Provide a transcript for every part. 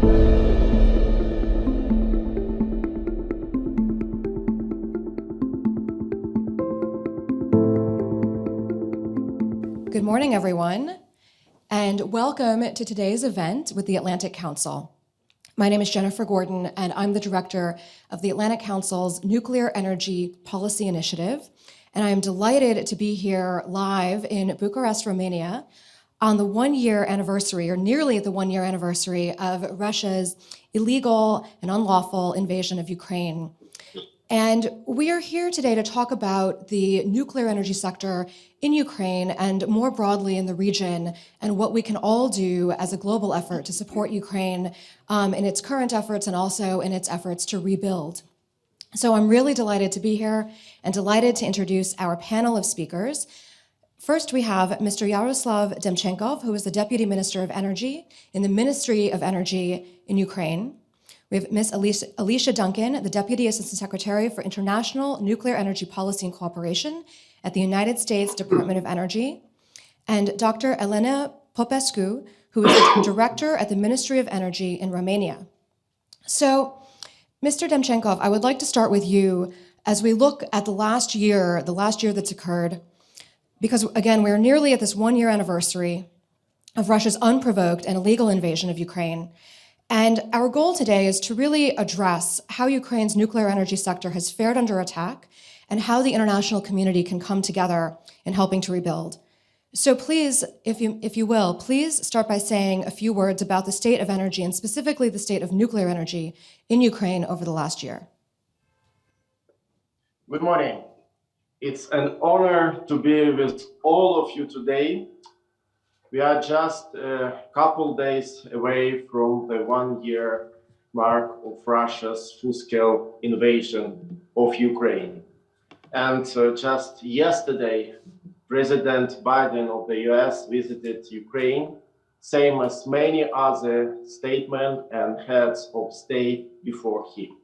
Good morning, everyone, and welcome to today's event with the Atlantic Council. My name is Jennifer Gordon, and I'm the director of the Atlantic Council's Nuclear Energy Policy Initiative, and I am delighted to be here live in Bucharest, Romania, on the one-year anniversary, or nearly the one-year anniversary, of Russia's illegal and unlawful invasion of Ukraine. And we are here today to talk about the nuclear energy sector in Ukraine and more broadly in the region, and what we can all do as a global effort to support Ukraine in its current efforts and also in its efforts to rebuild. So I'm really delighted to be here and delighted to introduce our panel of speakers. First, we have Mr. Yaroslav Demchenkov, who is the Deputy Minister of Energy in the Ministry of Energy in Ukraine. We have Ms. Alicia Duncan, the Deputy Assistant Secretary for International Nuclear Energy Policy and Cooperation at the United States Department of Energy, and Dr. Elena Popescu, who is the Director at the Ministry of Energy in Romania. So, Mr. Demchenkov, I would like to start with you as we look at the last year that's occurred, because again, we're nearly at this one-year anniversary of Russia's unprovoked and illegal invasion of Ukraine. And our goal today is to really address how Ukraine's nuclear energy sector has fared under attack and how the international community can come together in helping to rebuild. So please, if you will, please start by saying a few words about the state of energy and specifically the state of nuclear energy in Ukraine over the last year. Good morning. It's an honor to be with all of you today. We are just a couple days away from the one-year mark of Russia's full-scale invasion of Ukraine. And just yesterday, President Biden of the US visited Ukraine, same as many other statesmen and heads of state before him.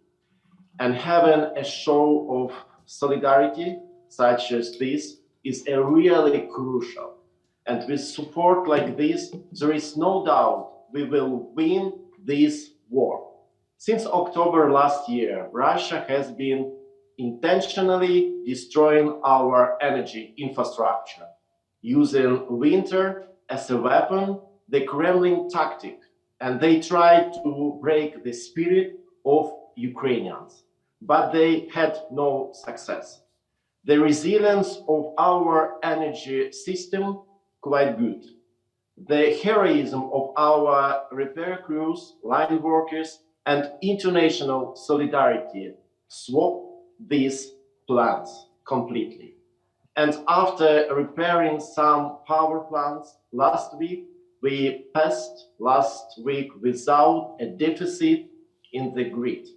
And having a show of solidarity such as this is really crucial. And with support like this, there is no doubt we will win this war. Since October last year, Russia has been intentionally destroying our energy infrastructure, using winter as a weapon, the Kremlin tactic, and they tried to break the spirit of Ukrainians, but they had no success. The resilience of our energy system quite good. The heroism of our repair crews, line workers, and international solidarity swapped these plants completely. And after repairing some power plants last week, we passed last week without a deficit in the grid.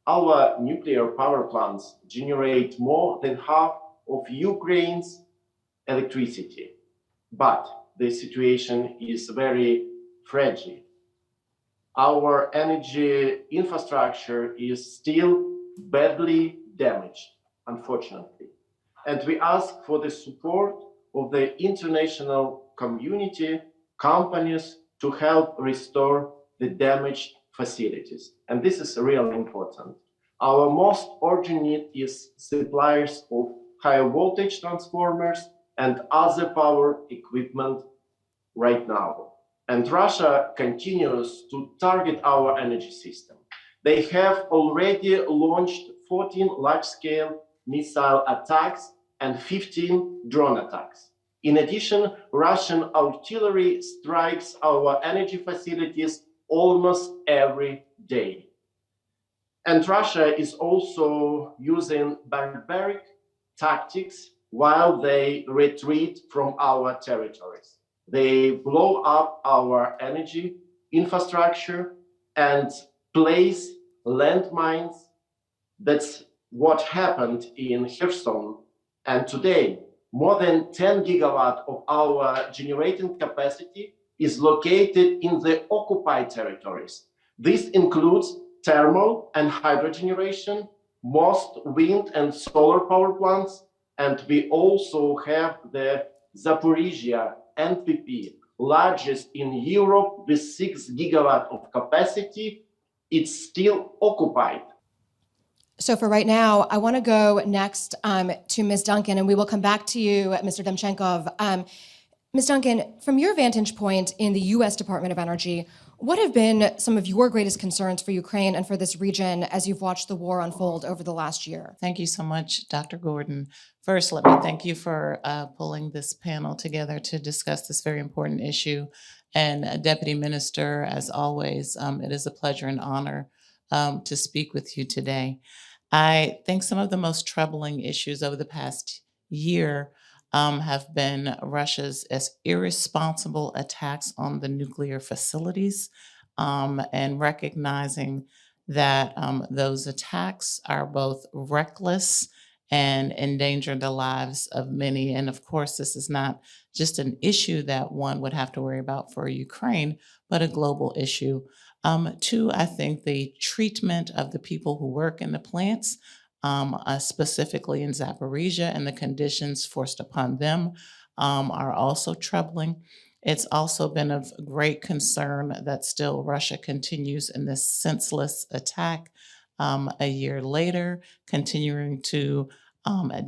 Our nuclear power plants generate more than half of Ukraine's electricity. But the situation is very fragile. Our energy infrastructure is still badly damaged, unfortunately. And we ask for the support of the international community, companies, to help restore the damaged facilities. And this is really important. Our most urgent need is suppliers of high voltage transformers and other power equipment right now. And Russia continues to target our energy system. They have already launched 14 large-scale missile attacks and 15 drone attacks. In addition, Russian artillery strikes our energy facilities almost every day. And Russia is also using barbaric tactics while they retreat from our territories. They blow up our energy infrastructure and place landmines. That's what happened in Kherson. And today, more than 10 gigawatts of our generating capacity is located in the occupied territories. This includes thermal and hydro generation, most wind and solar power plants, and we also have the Zaporizhia NPP largest in Europe with 6 gigawatt of capacity, it's still occupied. So for right now, I want to go next to Ms. Duncan, and we will come back to you, Mr. Demchenkov. Ms. Duncan, from your vantage point in the U.S. Department of Energy, what have been some of your greatest concerns for Ukraine and for this region as you've watched the war unfold over the last year? Thank you so much, Dr. Gordon. First, let me thank you for pulling this panel together to discuss this very important issue. And Deputy Minister, as always, it is a pleasure and honor to speak with you today. I think some of the most troubling issues over the past year have been Russia's irresponsible attacks on the nuclear facilities and recognizing that those attacks are both reckless and endanger the lives of many. And of course, this is not just an issue that one would have to worry about for Ukraine, but a global issue. Two, I think the treatment of the people who work in the plants, specifically in Zaporizhia, and the conditions forced upon them are also troubling. It's also been of great concern that still Russia continues in this senseless attack a year later, continuing to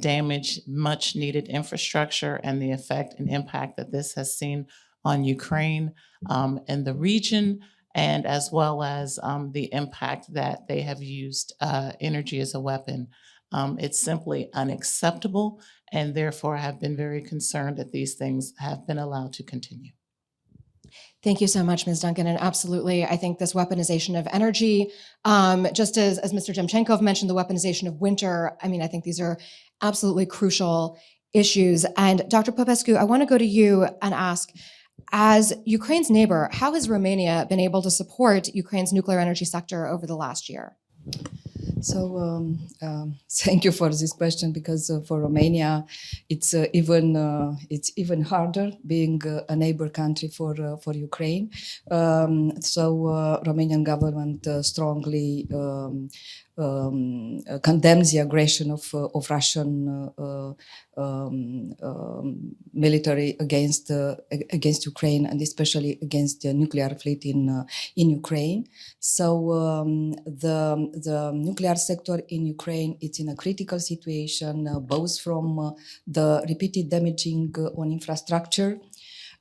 damage much needed infrastructure and the effect and impact that this has seen on Ukraine and the region, and as well as the impact that they have used energy as a weapon. It's simply unacceptable, and therefore have been very concerned that these things have been allowed to continue. Thank you so much, Ms. Duncan. And absolutely, I think this weaponization of energy, just as Mr. Demchenkov mentioned, the weaponization of winter, I mean, I think these are absolutely crucial issues. And Dr. Popescu, I want to go to you and ask, as Ukraine's neighbor, how has Romania been able to support Ukraine's nuclear energy sector over the last year? So thank you for this question, because for Romania, it's even harder being a neighbor country for Ukraine. Romanian government strongly condemns the aggression of Russian military against Ukraine, and especially against the nuclear fleet in Ukraine. So the nuclear sector in Ukraine, it's in a critical situation, both from the repeated damaging on infrastructure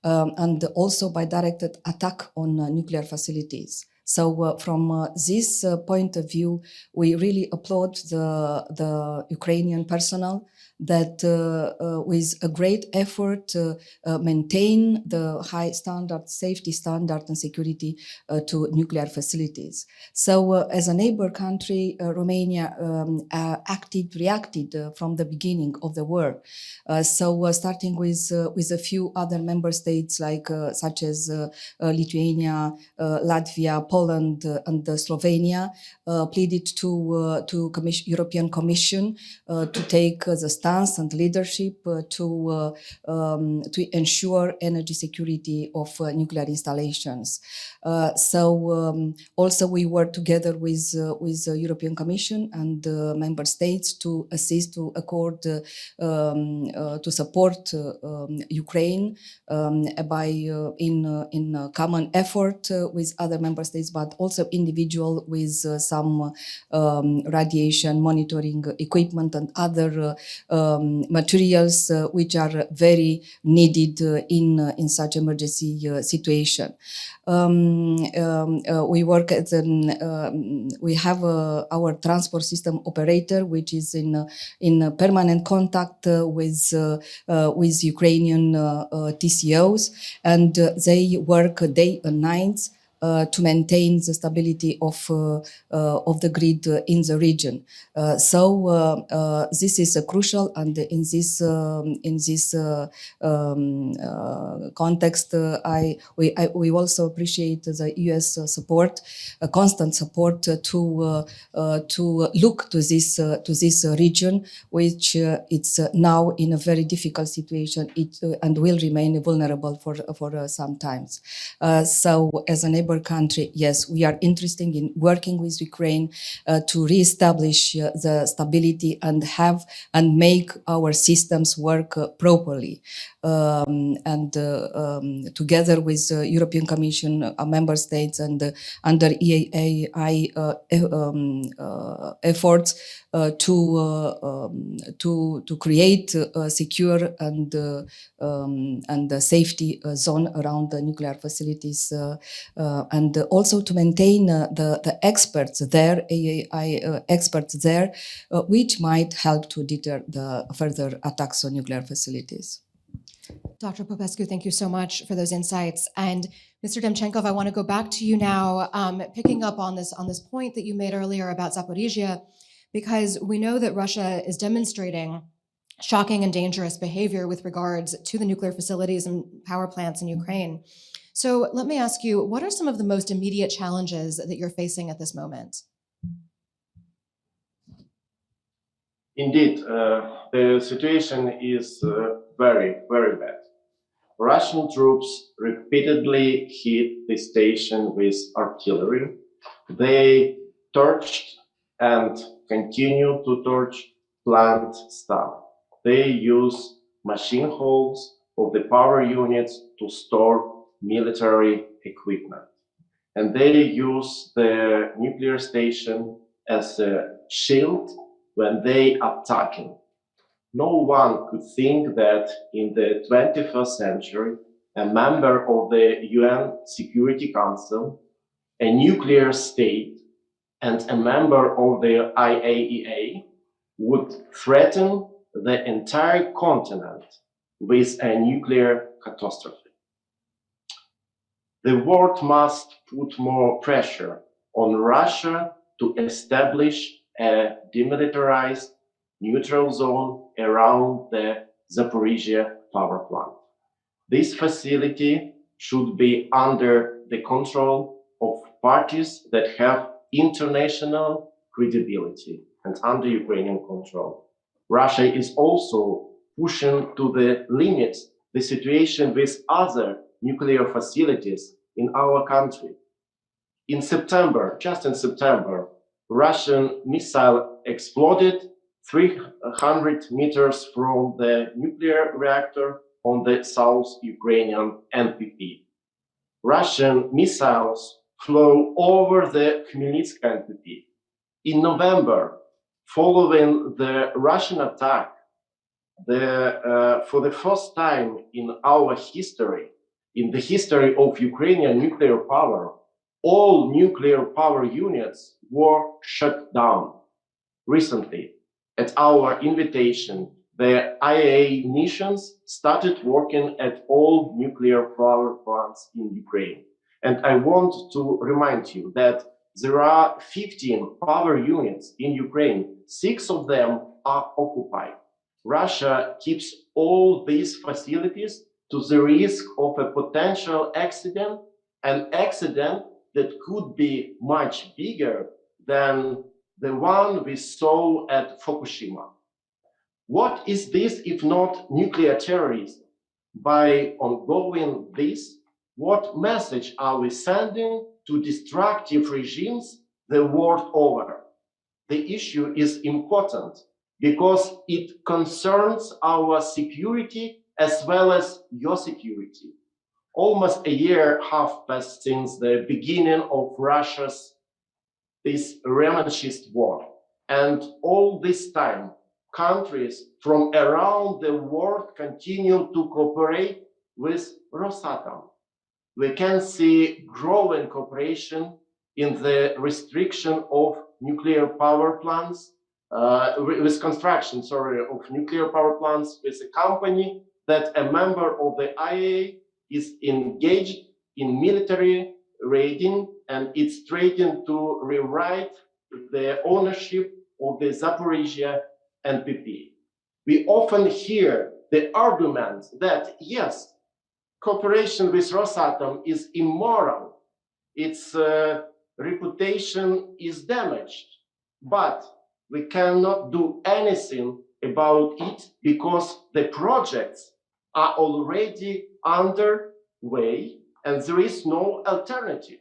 and also by directed attack on nuclear facilities. So from this point of view, we really applaud the Ukrainian personnel that with a great effort maintain the high standard, safety standard and security to nuclear facilities. So as a neighbor country, Romania reacted from the beginning of the war. Starting with a few other member states like such as Lithuania, Latvia, Poland and Slovenia pleaded to European Commission to take the stance and leadership to ensure energy security of nuclear installations. Also we work together with the European Commission and member states to assist, to accord, to support Ukraine by in a common effort with other member states, but also individual with some radiation monitoring equipment and other materials which are very needed in such emergency situation. We work at we have our transport system operator, which is in permanent contact with Ukrainian TCOs, and they work day and night to maintain the stability of the grid in the region. This is crucial, and in this context, we also appreciate the U.S. support, constant support to look to this region, which it's now in a very difficult situation, and will remain vulnerable for some times. So, as a neighbor neighbor country, yes, we are interested in working with Ukraine to reestablish the stability and make our systems work properly. Together with the European Commission, member states, and under EAI efforts to create a secure and a safety zone around the nuclear facilities, and also to maintain the experts there, AAI experts there, which might help to deter the further attacks on nuclear facilities. Dr. Popescu, thank you so much for those insights. And Mr. Demchenkov, I want to go back to you now, picking up on this point that you made earlier about Zaporizhia, because we know that Russia is demonstrating shocking and dangerous behavior with regards to the nuclear facilities and power plants in Ukraine. So let me ask you, what are some of the most immediate challenges that you're facing at this moment? Indeed, the situation is very, very bad. Russian troops repeatedly hit the station with artillery. They torched and continue to torch plant staff. They use machine halls of the power units to store military equipment. And they use the nuclear station as a shield when they are attacking. No one could think that in the 21st century, a member of the UN Security Council, a nuclear state, and a member of the IAEA would threaten the entire continent with a nuclear catastrophe. The world must put more pressure on Russia to establish a demilitarized neutral zone around the Zaporizhia power plant. This facility should be under the control of parties that have international credibility and under Ukrainian control. Russia is also pushing to the limits the situation with other nuclear facilities in our country. In September, just in September, Russian missile exploded 300 meters from the nuclear reactor on the South Ukrainian NPP. Russian missiles flew over the Khmelnytsk NPP. In November, following the Russian attack, for the first time in our history, in the history of Ukrainian nuclear power, all nuclear power units were shut down. Recently, at our invitation, the IAEA missions started working at all nuclear power plants in Ukraine. And I want to remind you that there are 15 power units in Ukraine. 6 of them are occupied. Russia keeps all these facilities to the risk of a potential accident, an accident that could be much bigger than the one we saw at Fukushima. What is this if not nuclear terrorism? By ongoing this, what message are we sending to destructive regimes the world over? The issue is important because it concerns our security as well as your security. Almost a year have passed since the beginning of Russia's this revanchist war. And all this time, countries from around the world continue to cooperate with Rosatom. We can see growing cooperation in the restriction of nuclear power plants, with construction, of nuclear power plants with a company that a member of the IAEA is engaged in military raiding, and it's trying to rewrite the ownership of the Zaporizhia NPP. We often hear the argument that, yes, cooperation with Rosatom is immoral, its reputation is damaged, but we cannot do anything about it because the projects are already underway and there is no alternative.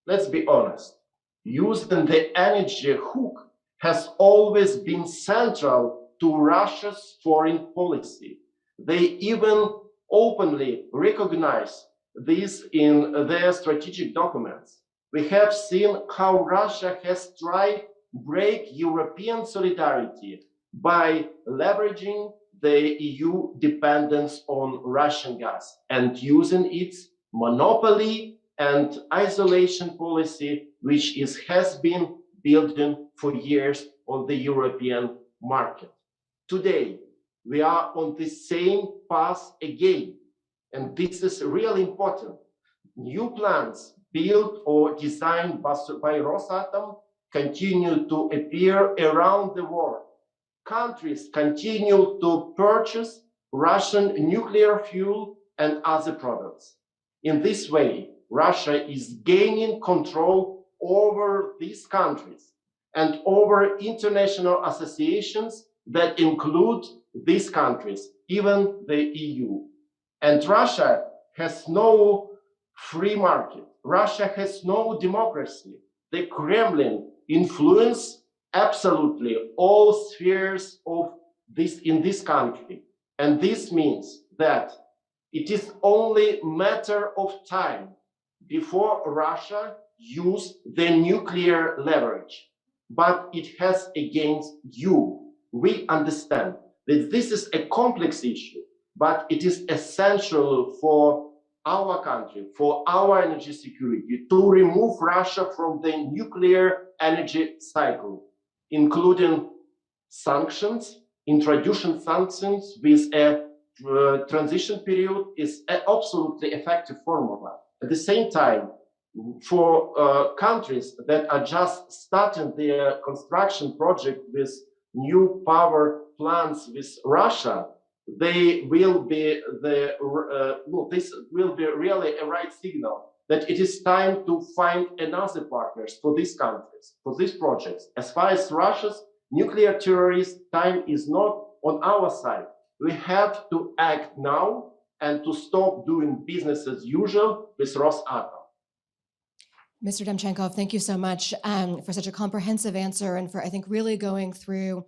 let's be honest, using the energy hook has always been central to Russia's foreign policy. They even openly recognize this in their strategic documents. We have seen how Russia has tried to break European solidarity by leveraging the EU dependence on Russian gas and using its monopoly and isolation policy, which has been building for years on the European market. Today, we are on the same path again, and this is really important. New plants built or designed by Rosatom continue to appear around the world. Countries continue to purchase Russian nuclear fuel and other products. In this way, Russia is gaining control over these countries and over international associations that include these countries, even the EU. And Russia has no free market. Russia has no democracy. The Kremlin influence absolutely all spheres of this in this country. And this means that it is only a matter of time before Russia use the nuclear leverage. But it has against you. We understand that this is a complex issue, but it is essential for our country, for our energy security, to remove Russia from the nuclear energy cycle, including sanctions. Introducing sanctions with a transition period is an absolutely effective formula. At the same time, for countries that are just starting their construction project with new power plants with Russia, they will be this will be really a right signal that it is time to find another partners for these countries, for these projects. As far as Russia's nuclear terrorist, time is not on our side. We have to act now and to stop doing business as usual with Rosatom. Mr. Demchenkov, thank you so much for such a comprehensive answer and for, I think, really going through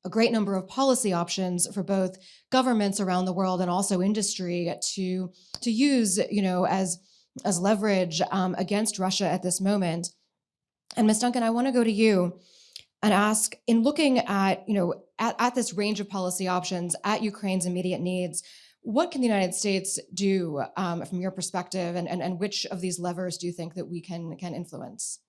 a great number of policy options for both governments around the world and also industry to use, as leverage against Russia at this moment. And Ms. Duncan, I want to go to you and ask, in looking at, at this range of policy options, at Ukraine's immediate needs, what can the United States do from your perspective, and which of these levers do you think that we can influence?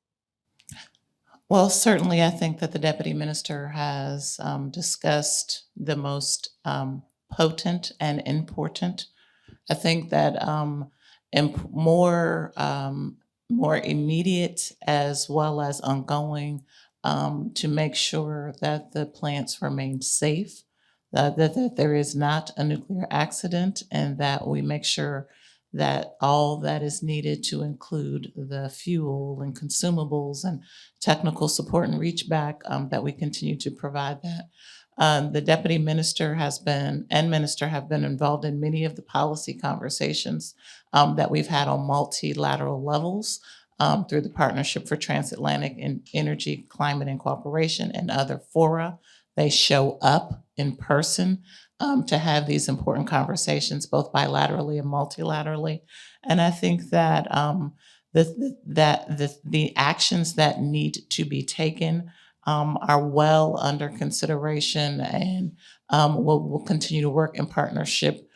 Well, certainly, I think that the deputy minister has discussed the most potent and important. I think that more immediate as well as ongoing, to make sure that the plants remain safe, that there is not a nuclear accident, and that we make sure that all that is needed to include the fuel and consumables and technical support and reach back, that we continue to provide that. The deputy minister have been involved in many of the policy conversations that we've had on multilateral levels through the Partnership for Transatlantic Energy, Climate, and Cooperation and other fora. They show up in person to have these important conversations, both bilaterally and multilaterally. And I think that the actions that need to be taken are well under consideration, and we'll continue to work in partnership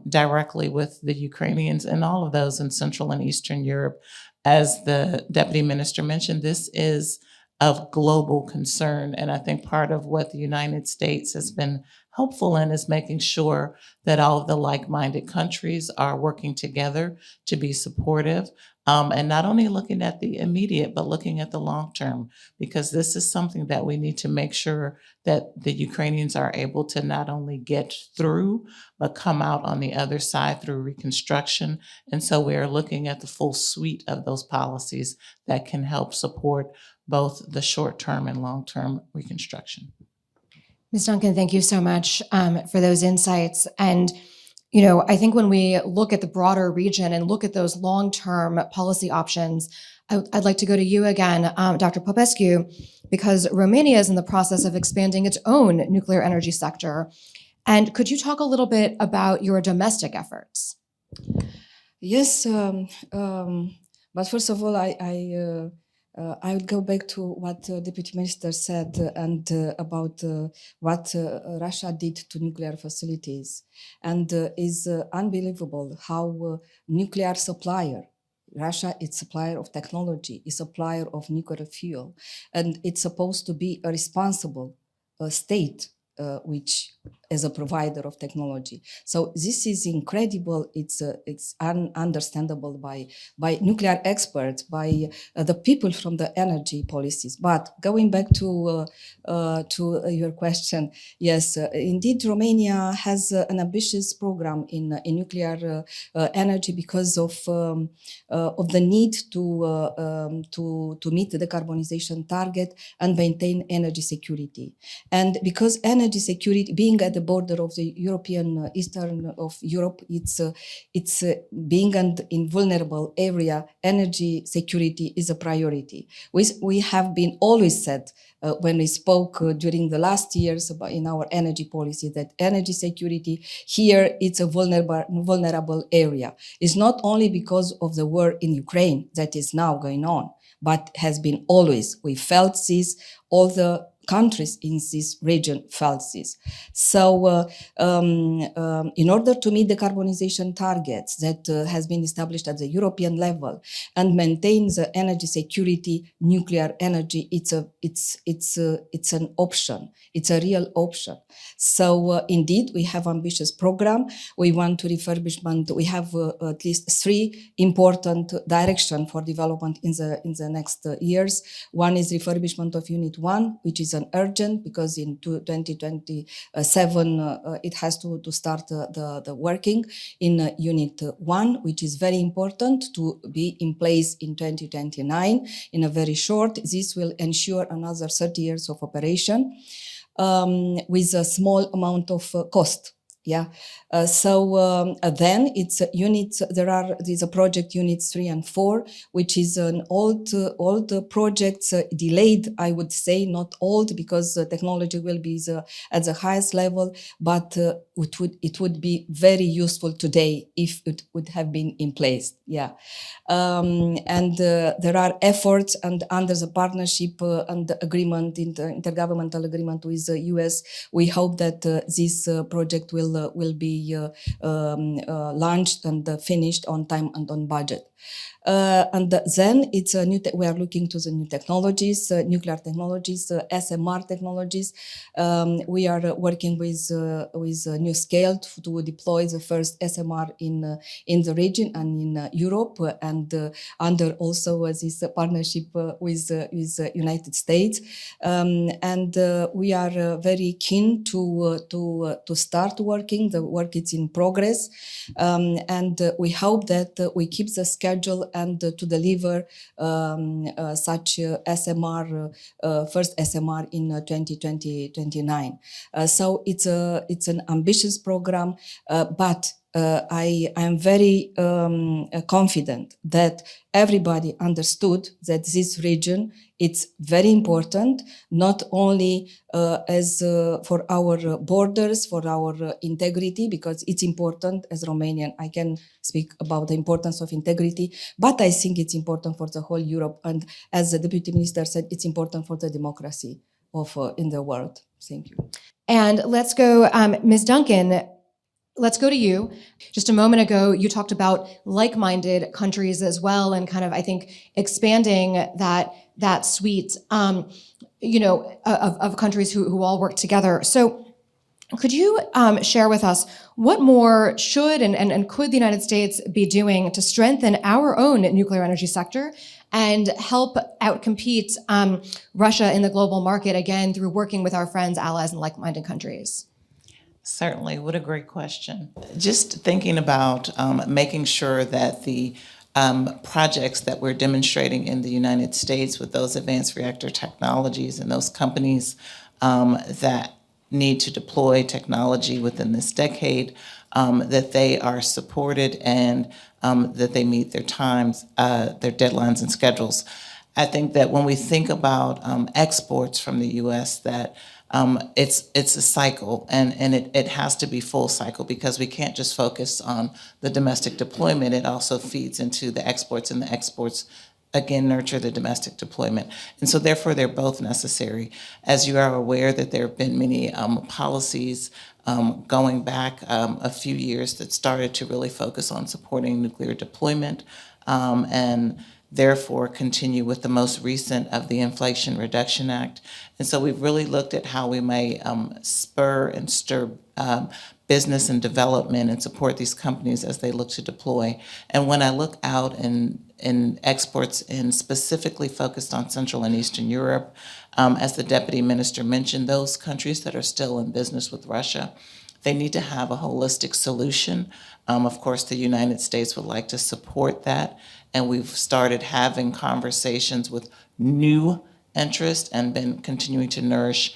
directly with the Ukrainians and all of those in Central and Eastern Europe. As the deputy minister mentioned, this is of global concern. And I think part of what the United States has been helpful in is making sure that all of the like-minded countries are working together to be supportive, and not only looking at the immediate, but looking at the long term, because this is something that we need to make sure that the Ukrainians are able to not only get through, but come out on the other side through reconstruction. And so we are looking at the full suite of those policies that can help support both the short-term and long-term reconstruction. Ms. Duncan, thank you so much for those insights. And, I think when we look at the broader region and look at those long-term policy options, I'd like to go to you again, Dr. Popescu, because Romania is in the process of expanding its own nuclear energy sector. And could you talk a little bit about your domestic efforts? Yes, but first of all, I would go back to what Deputy Minister said and about what Russia did to nuclear facilities, and is unbelievable how nuclear supplier. Russia is supplier of technology, is supplier of nuclear fuel, and it's supposed to be a responsible state which as a provider of technology. So this is incredible. It's understandable by nuclear experts, by the people from the energy policies. But going back to your question, yes, indeed, Romania has an ambitious program in nuclear energy because of the need to meet the decarbonization target and maintain energy security. And because energy security, being at the border of the European eastern of Europe, it's being an invulnerable area. Energy security is a priority. We have been always said when we spoke during the last years about in our energy policy that energy security here it's a vulnerable area. It's not only because of the war in Ukraine that is now going on, but has been always. We felt this, all the countries in this region felt this. So in order to meet the decarbonization targets that has been established at the European level and maintain the energy security, nuclear energy, it's an option. It's a real option. So indeed, we have ambitious program. We want to refurbishment. We have at least 3 important directions for development in the next years. One is refurbishment of Unit 1, which is an urgent because in 2027 it has to start the working in Unit 1, which is very important to be in place in 2029 in a very short. This will ensure another 30 years of operation with a small amount of cost. Yeah. Then it's units. There's a project units 3 and 4, which is an old projects delayed. I would say not old because technology will be at the highest level, but it would be very useful today if it would have been in place. Yeah. There are efforts and under the partnership and the agreement in the intergovernmental agreement with the US, we hope that this project will be launched and finished on time and on budget. And then it's a we are looking to the new technologies, nuclear technologies, SMR technologies. We are working with New Scale to deploy the first SMR in the region and in Europe, and under also this partnership with United States. And we are very keen to start working. The work is in progress, and we hope that we keep the schedule and to deliver such SMR, first SMR in 2029. So it's an ambitious program, but I am very confident that everybody understood that this region it's very important, not only as for our borders, for our integrity, because it's important as Romanian. I can speak about the importance of integrity, but I think it's important for the whole Europe. And as the Deputy Minister said, it's important for the democracy of in the world. Thank you. And let's go, Ms. Duncan. Let's go to you. Just a moment ago, you talked about like-minded countries as well, and kind of, I think, expanding that suite, of countries who all work together. So could you share with us what more should and could the United States be doing to strengthen our own nuclear energy sector and help outcompete Russia in the global market, again, through working with our friends, allies, and like-minded countries? Certainly. What a great question. Just thinking about making sure that the projects that we're demonstrating in the United States with those advanced reactor technologies and those companies that need to deploy technology within this decade, that they are supported and that they meet their times, their deadlines and schedules. I think that when we think about exports from the U.S., that it's a cycle, and it has to be full cycle, because we can't just focus on the domestic deployment. It also feeds into the exports, and the exports again nurture the domestic deployment. And so therefore they're both necessary. As you are aware, that there have been many policies going back a few years that started to really focus on supporting nuclear deployment, and therefore continue with the most recent of the Inflation Reduction Act. And so we've really looked at how we may spur and stir business and development and support these companies as they look to deploy. And when I look out in exports and specifically focused on Central and Eastern Europe, as the Deputy Minister mentioned, those countries that are still in business with Russia, they need to have a holistic solution. Of course, the United States would like to support that, and we've started having conversations with new interest and been continuing to nourish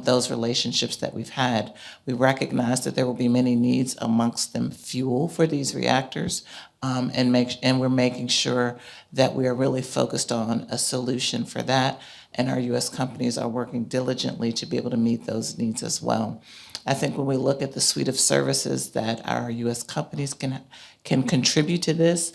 those relationships that we've had. We recognize that there will be many needs, amongst them fuel for these reactors, and we're making sure that we are really focused on a solution for that, and our U.S. companies are working diligently to be able to meet those needs as well. I think when we look at the suite of services that our U.S. companies can contribute to this,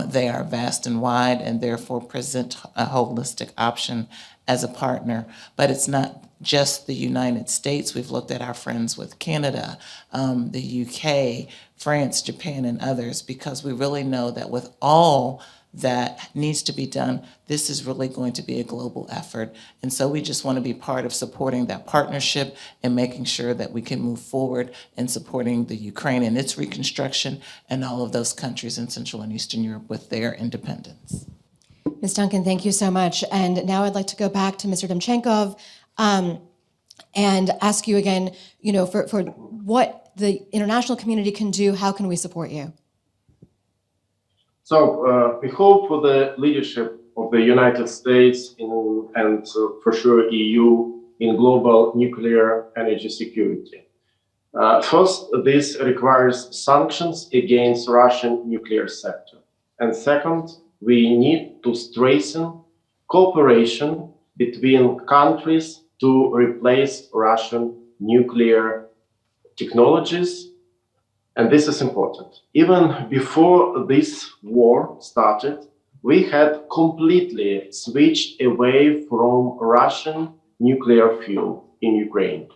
they are vast and wide, and therefore present a holistic option as a partner. But it's not just the United States. We've looked at our friends with Canada, the UK, France, Japan, and others, because we really know that with all that needs to be done, this is really going to be a global effort. And so we just want to be part of supporting that partnership and making sure that we can move forward in supporting the Ukraine and its reconstruction, and all of those countries in Central and Eastern Europe with their independence. Ms. Duncan, thank you so much. And now I'd like to go back to Mr. Demchenkov and ask you again, for what the international community can do, how can we support you? So we hope for the leadership of the United States and for sure EU in global nuclear energy security. First, this requires sanctions against Russian nuclear sector. And second, we need to strengthen cooperation between countries to replace Russian nuclear technologies. And this is important. Even before this war started, we had completely switched away from Russian nuclear fuel in Ukraine.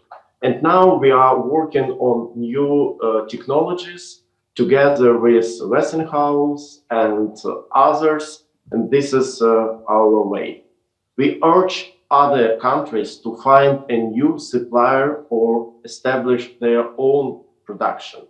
And now we are working on new technologies together with Westinghouse and others, and this is our way. We urge other countries to find a new supplier or establish their own production.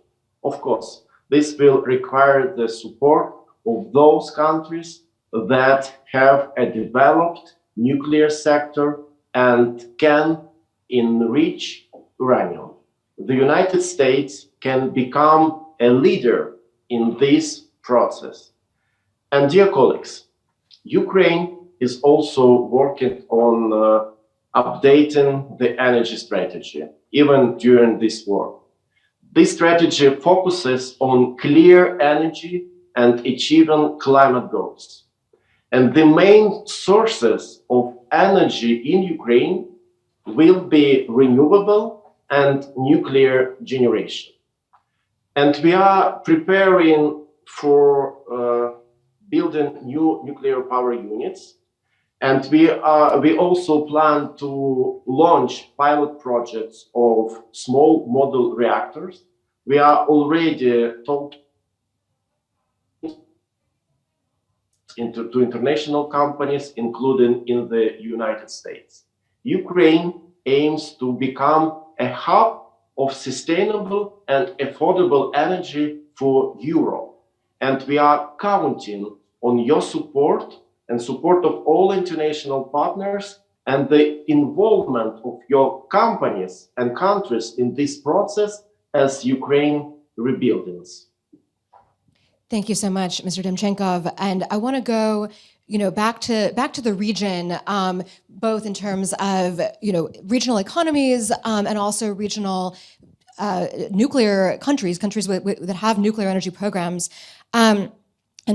Of course, this will require the support of those countries that have a developed nuclear sector and can enrich uranium. The United States can become a leader in this process. And dear colleagues, Ukraine is also working on updating the energy strategy, even during this war. This strategy focuses on clear energy and achieving climate goals. And the main sources of energy in Ukraine will be renewable and nuclear generation. And we are preparing for building new nuclear power units. And we also plan to launch pilot projects of small model reactors. We are already talking to international companies, including in the United States. Ukraine aims to become a hub of sustainable and affordable energy for Europe. And we are counting on your support and support of all international partners and the involvement of your companies and countries in this process as Ukraine rebuilds. Thank you so much, Mr. Demchenkov. And I want to go, back to the region, both in terms of regional economies and also regional nuclear countries that have nuclear energy programs. And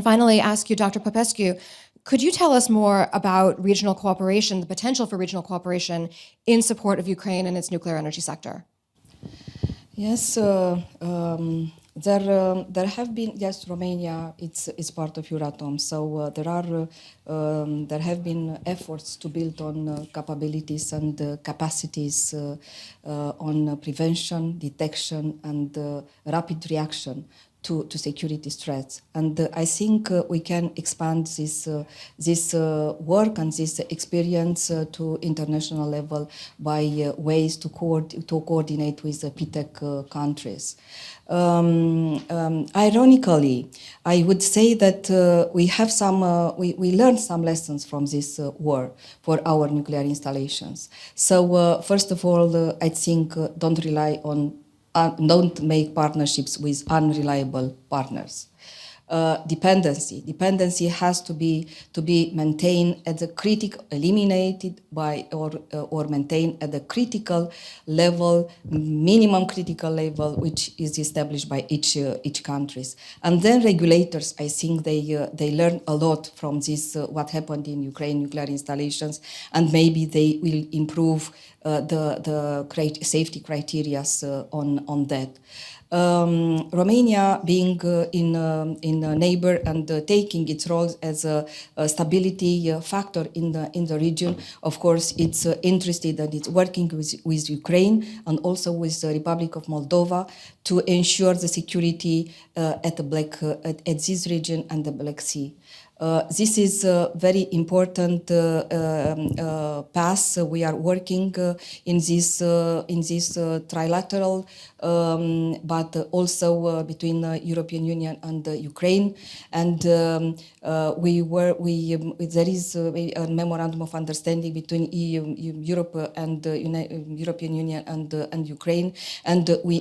finally, ask you, Dr. Popescu, could you tell us more about regional cooperation, the potential for regional cooperation in support of Ukraine and its nuclear energy sector? Yes, there have been, yes, Romania it's part of Euratom, so there have been efforts to build on capabilities and capacities on prevention, detection, and rapid reaction to security threats. And I think we can expand this work and this experience to international level by ways to coordinate with the PTEC countries. Ironically, I would say that we have we learned some lessons from this war for our nuclear installations. So first of all, I think don't rely on don't make partnerships with unreliable partners. Dependency has to be maintained at the eliminated by or maintained at the critical level, minimum critical level, which is established by each countries. And then regulators, I think they learn a lot from this what happened in Ukraine nuclear installations, and maybe they will improve the safety criteria on that. Romania being in a neighbor and taking its role as a stability factor in the region, of course, it's interested and it's working with Ukraine and also with the Republic of Moldova to ensure the security at this region and the Black Sea. This is a very important path. We are working in this trilateral, but also between the European Union and Ukraine. And there is a memorandum of understanding between Europe and European Union and Ukraine. And we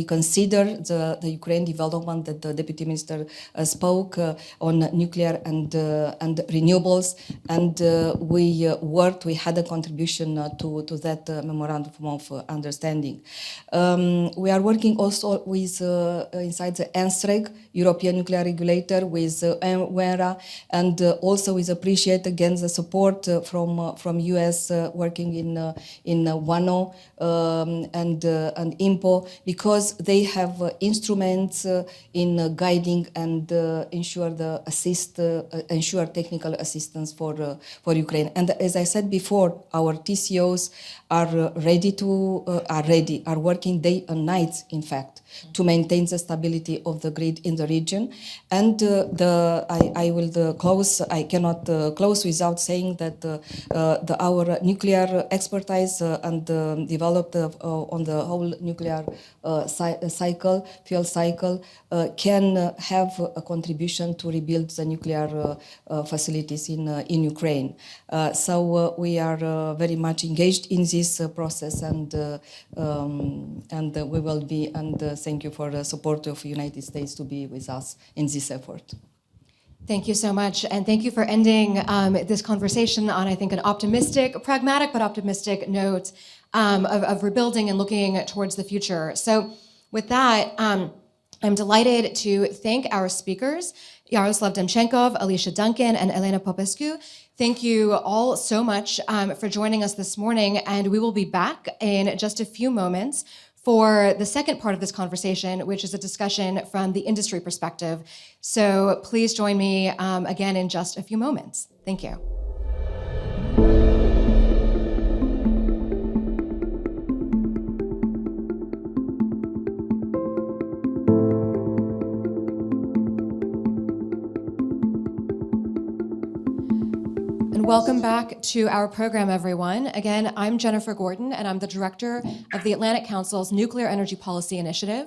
consider the Ukraine development that the Deputy Minister spoke on nuclear and renewables, and we had a contribution to that memorandum of understanding. We are working also with inside the NSREG, European Nuclear Regulator, with WERA, and also we appreciate again the support from US working in WANO and IMPO, because they have instruments in guiding and ensure technical assistance for Ukraine. And as I said before, our TCOs are working day and night, in fact, to maintain the stability of the grid in the region. And I cannot close without saying that our nuclear expertise and developed on the whole nuclear fuel cycle can have a contribution to rebuild the nuclear facilities in Ukraine. So we are very much engaged in this process, and we will be, and thank you for the support of the United States to be with us in this effort. Thank you so much, and thank you for ending this conversation on, I think, an optimistic, pragmatic but optimistic note of rebuilding and looking towards the future. So with that, I'm delighted to thank our speakers, Yaroslav Demchenkov, Alicia Duncan, and Elena Popescu. Thank you all so much for joining us this morning, and we will be back in just a few moments for the second part of this conversation, which is a discussion from the industry perspective. So please join me again in just a few moments. Thank you. Welcome back to our program, everyone. Again, I'm Jennifer Gordon, and I'm the director of the Atlantic Council's Nuclear Energy Policy Initiative.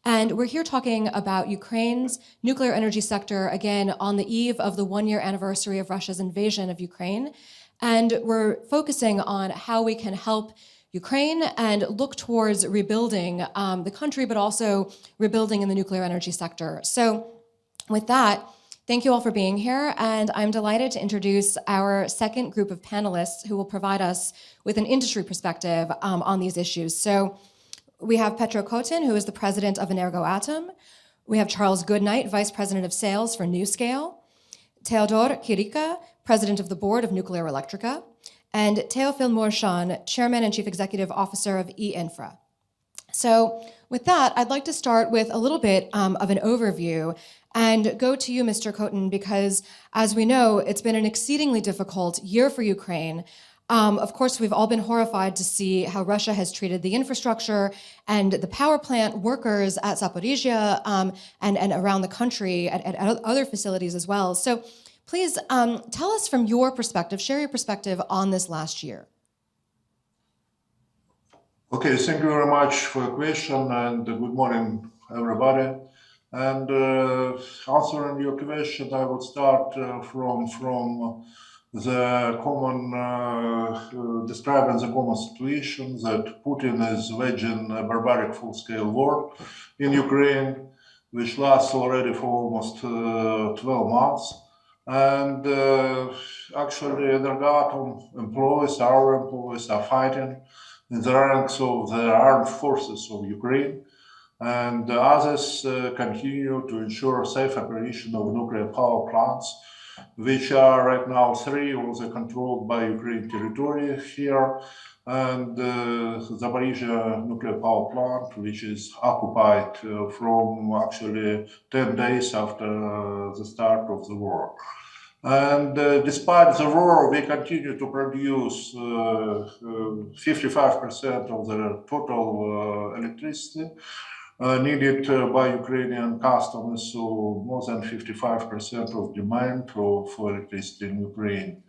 And we're here talking about Ukraine's nuclear energy sector, again, on the eve of the one-year anniversary of Russia's invasion of Ukraine. And we're focusing on how we can help Ukraine and look towards rebuilding the country, but also rebuilding in the nuclear energy sector. So with that, Thank you all for being here, and I'm delighted to introduce our second group of panelists who will provide us with an industry perspective on these issues. So we have Petro Kotin, who is the president of Energoatom. We have Charles Goodnight, vice president of sales for NewScale. Theodor Kirika, president of the board of Nuclear Electrica. And Teofil Morshan, chairman and chief executive officer of E-Infra. So with that, I'd like to start with a little bit of an overview and go to you, Mr. Kotin, because as we know, it's been an exceedingly difficult year for Ukraine. Of course, we've all been horrified to see how Russia has treated the infrastructure and the power plant workers at Zaporizhia and around the country at other facilities as well. So please tell us from your perspective, share your perspective on this last year. Okay, thank you very much for your question, and good morning, everybody. And answering your question, I would start from the common, describing the common situation that Putin is waging a barbaric full-scale war in Ukraine, which lasts already for almost 12 months. And actually, Energoatom employees, our employees, are fighting in the ranks of the armed forces of Ukraine, and others continue to ensure safe operation of nuclear power plants, which are right now 3 of the controlled by Ukraine territory here, and Zaporizhia nuclear power plant, which is occupied from actually 10 days after the start of the war. And despite the war, we continue to produce 55% of the total electricity needed by Ukrainian customers, so more than 55% of demand for electricity in Ukraine.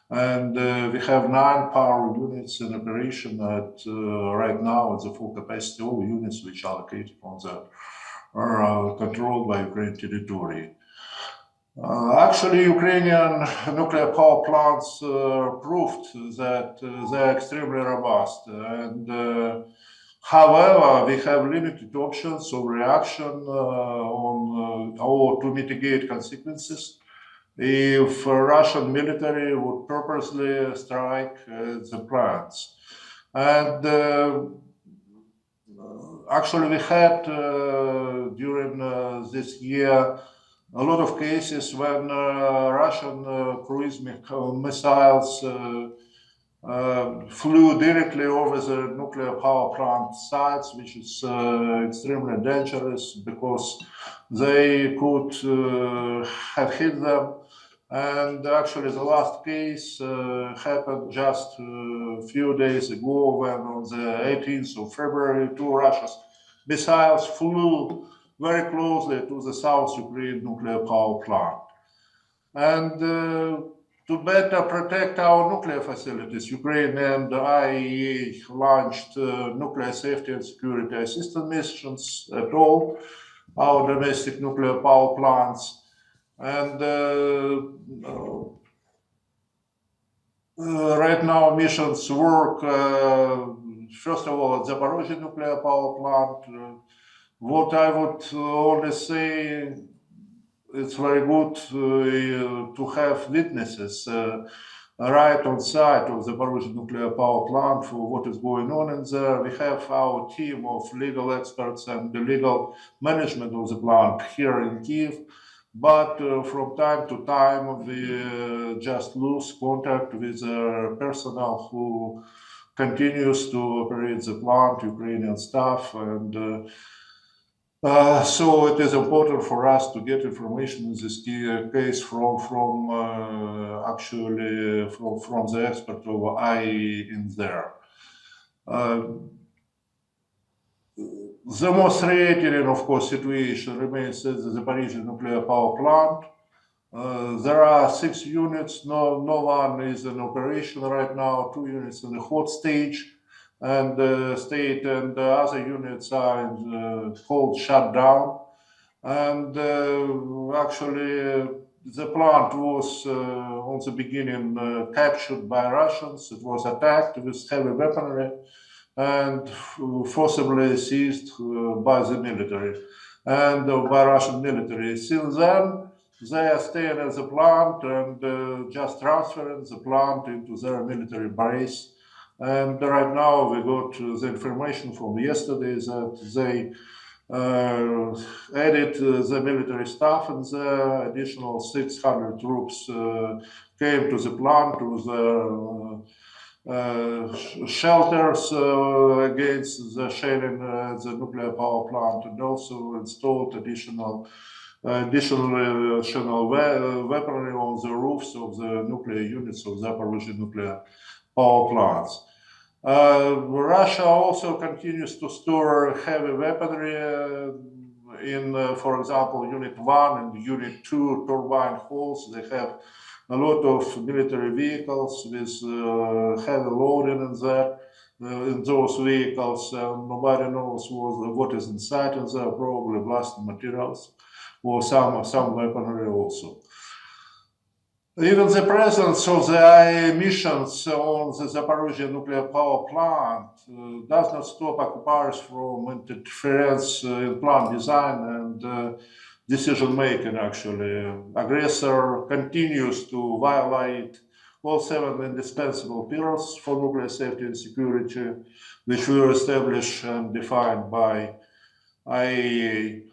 And we have 9 power units in operation at right now at the full capacity, all units which are located on the are controlled by Ukraine territory. Actually, Ukrainian nuclear power plants proved that they're extremely robust. And however, we have limited options of reaction or to mitigate consequences if Russian military would purposely strike the plants. And actually, we had during this year a lot of cases when Russian cruise missiles flew directly over the nuclear power plant sites, which is extremely dangerous because they could have hit them. And actually, the last case happened just a few days ago when on the 18th of February, 2 Russian missiles flew very closely to the South Ukraine nuclear power plant. And to better protect our nuclear facilities, Ukraine and the IAEA launched nuclear safety and security assistance missions at all our domestic nuclear power plants. And right now missions work, first of all, at Zaporizhia nuclear power plant. What I would only say, it's very good to have witnesses right on site of the Zaporizhia nuclear power plant for what is going on in there. We have our team of legal experts and the legal management of the plant here in Kyiv. But from time to time, we just lose contact with personnel who continues to operate the plant, Ukrainian staff, and so it is important for us to get information in this case from the expert of IAEA in there. The most threatening, of course, situation remains at the Zaporizhia nuclear power plant. There are 6 units. No one is in operation right now. 2 units in the hot stage. And the state and the other units are in cold shutdown. And actually, the plant was on the beginning captured by Russians. It was attacked with heavy weaponry and forcibly seized by the military and by Russian military. Since then, they are staying at the plant and just transferring the plant into their military base. And right now we got the information from yesterday that they added the military staff, and the additional 600 troops came to the plant, to the shelters against the shelling at the nuclear power plant, and also installed additional weaponry on the roofs of the nuclear units of Zaporozhye nuclear power plants. Russia also continues to store heavy weaponry in, for example, Unit 1 and Unit 2 turbine halls. They have a lot of military vehicles with heavy loading in there. In those vehicles, nobody knows what is inside, and there are probably blasting materials or some weaponry also. Even the presence of the IA missions on the Zaporozhye nuclear power plant does not stop occupiers from interference in plant design and decision making. Actually, aggressor continues to violate all 7 indispensable pillars for nuclear safety and security, which were established and defined by IAEA.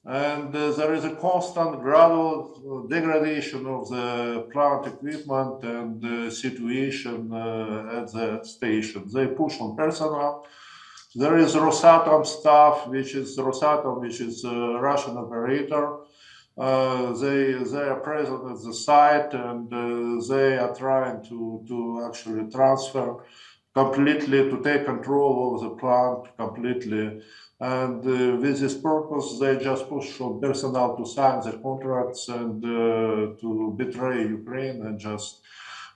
And there is a constant gradual degradation of the plant equipment and situation at the station. They push on personnel. There is Rosatom staff, which is a Russian operator. They are present at the site, and they are trying to actually transfer completely, to take control of the plant completely. And with this purpose, they just push on personnel to sign the contracts and to betray Ukraine and just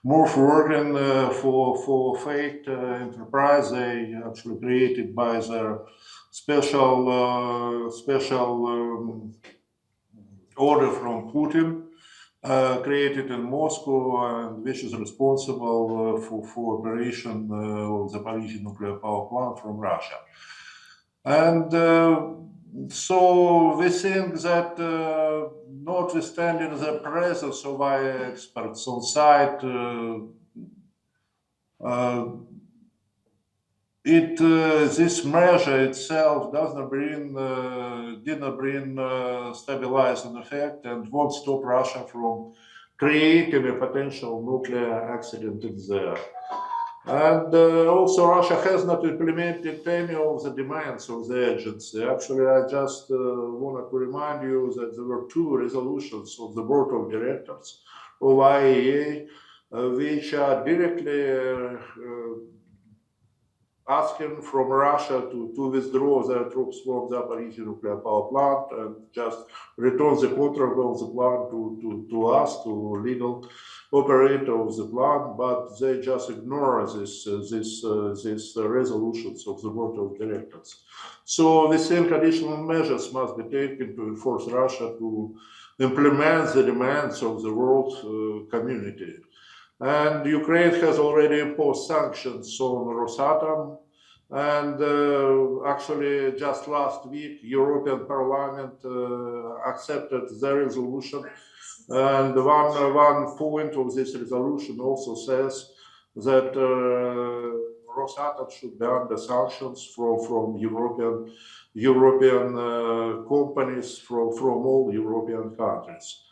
move working for fake enterprise they actually created by their special order from Putin, created in Moscow, and which is responsible for operation of the Zaporozhye nuclear power plant from Russia. And so we think that notwithstanding the presence of our experts on site, this measure itself did not bring stabilizing effect and won't stop Russia from creating a potential nuclear accident in there. And also Russia has not implemented any of the demands of the agency. Actually, I just wanted to remind you that there were 2 resolutions of the board of directors of IAEA, which are directly asking from Russia to withdraw their troops from the Zaporozhye nuclear power plant and just return the contract of the plant to us, to legal operator of the plant, but they just ignore these resolutions of the board of directors. So we think additional measures must be taken to enforce Russia to implement the demands of the world community. And Ukraine has already imposed sanctions on Rosatom. And actually, just last week, European Parliament accepted the resolution. And one point of this resolution also says that Rosatom should be under sanctions from European companies from all European countries.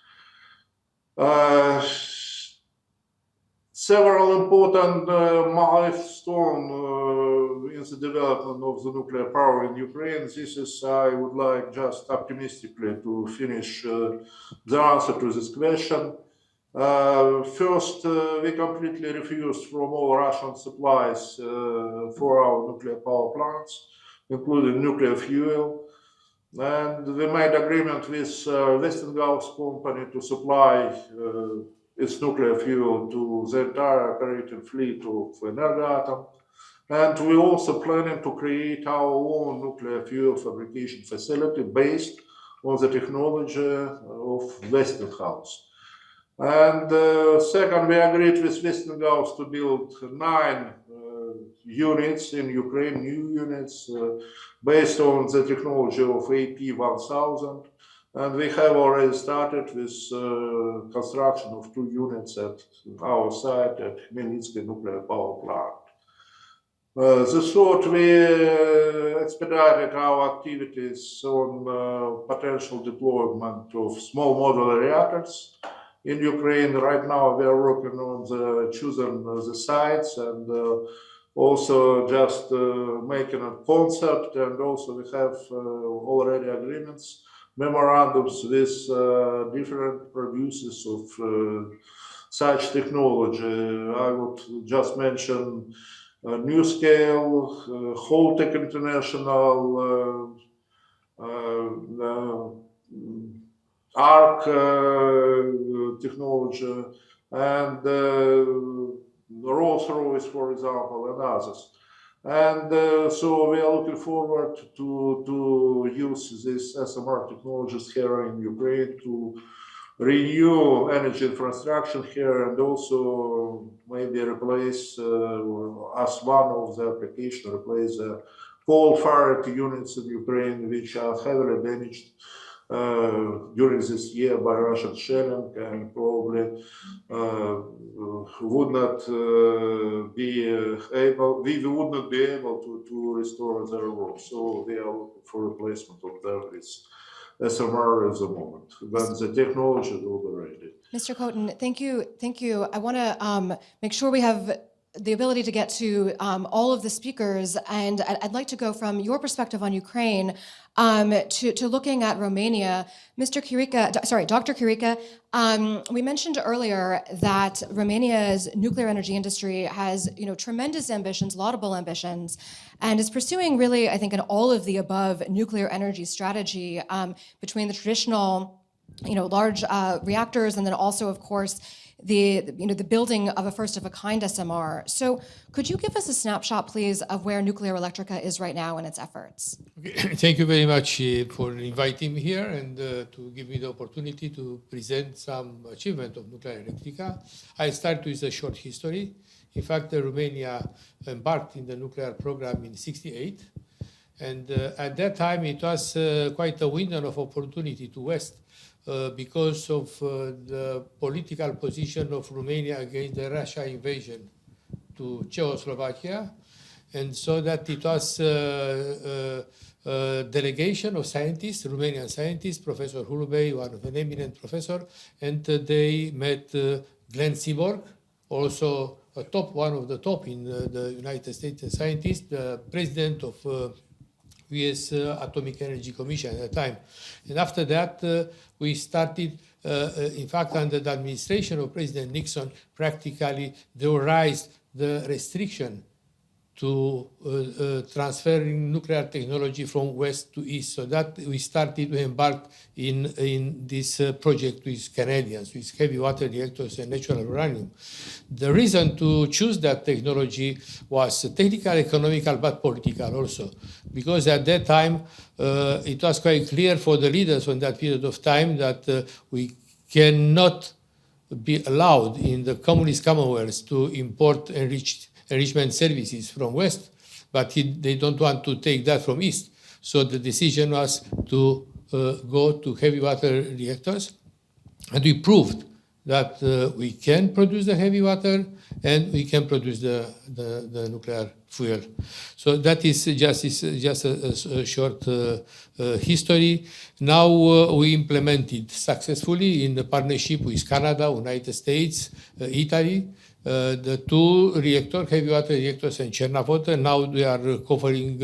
Several important milestones in the development of the nuclear power in Ukraine. This is, I would like just optimistically to finish the answer to this question. First, we completely refused from all Russian supplies for our nuclear power plants, including nuclear fuel. And we made agreement with Westinghouse company to supply its nuclear fuel to the entire operating fleet of Energoatom. And we're also planning to create our own nuclear fuel fabrication facility based on the technology of Westinghouse. And second, we agreed with Westinghouse to build 9 units in Ukraine, new units based on the technology of AP1000. And we have already started with construction of 2 units at our site at Khmelnytskyi nuclear power plant. The third, we expedited our activities on potential deployment of small modular reactors in Ukraine. Right now, we are working on choosing the sites and also just making a concept. And also, we have already agreements, memorandums with different producers of such technology. I would just mention NewScale, Holtec International, ARC technology, and Rolls-Royce, for example, and others. And so we are looking forward to use these SMR technologies here in Ukraine to renew energy infrastructure here and also maybe replace as one of the application, replace the coal-fired units in Ukraine, which are heavily damaged during this year by Russian shelling and probably would not be able, we would not be able to restore their work. So we are looking for replacement of them with SMR at the moment, when the technology will be ready. Mr. Kotin, thank you. Thank you. I want to make sure we have the ability to get to all of the speakers, and I'd like to go from your perspective on Ukraine to looking at Romania. Dr. Kirika, we mentioned earlier that Romania's nuclear energy industry has, tremendous ambitions, laudable ambitions, and is pursuing really, I think, an all of the above nuclear energy strategy between the traditional, large reactors, and then also, of course, the building of a first-of-a-kind SMR. So could you give us a snapshot, please, of where Nuclear Electrica is right now in its efforts? Okay. Thank you very much for inviting me here and to give me the opportunity to present some achievement of Nuclear Electrica. I start with a short history. In fact, Romania embarked in the nuclear program in '68. And at that time, it was quite a window of opportunity to West because of the political position of Romania against the Russia invasion to Czechoslovakia. And so that it was a delegation of scientists, Romanian scientists, Professor Hulubei, one of an eminent professor, and they met Glenn Seaborg, also one of the top in the United States scientist, the president of U.S. Atomic Energy Commission at the time. And after that, we started, in fact, under the administration of President Nixon, practically there raised the restriction to transferring nuclear technology from West to East. So that we started to embark in this project with Canadians, with heavy water reactors and natural uranium. The reason to choose that technology was technical, economical, but political also. Because at that time, it was quite clear for the leaders on that period of time that we cannot be allowed in the communist commonwealth to import enrichment services from West, but they don't want to take that from East. So the decision was to go to heavy water reactors, and we proved that we can produce the heavy water and we can produce the nuclear fuel. So that is just a short history. Now we implemented successfully in the partnership with Canada, United States, Italy, the 2 heavy water reactors in Chernavod. Now they are covering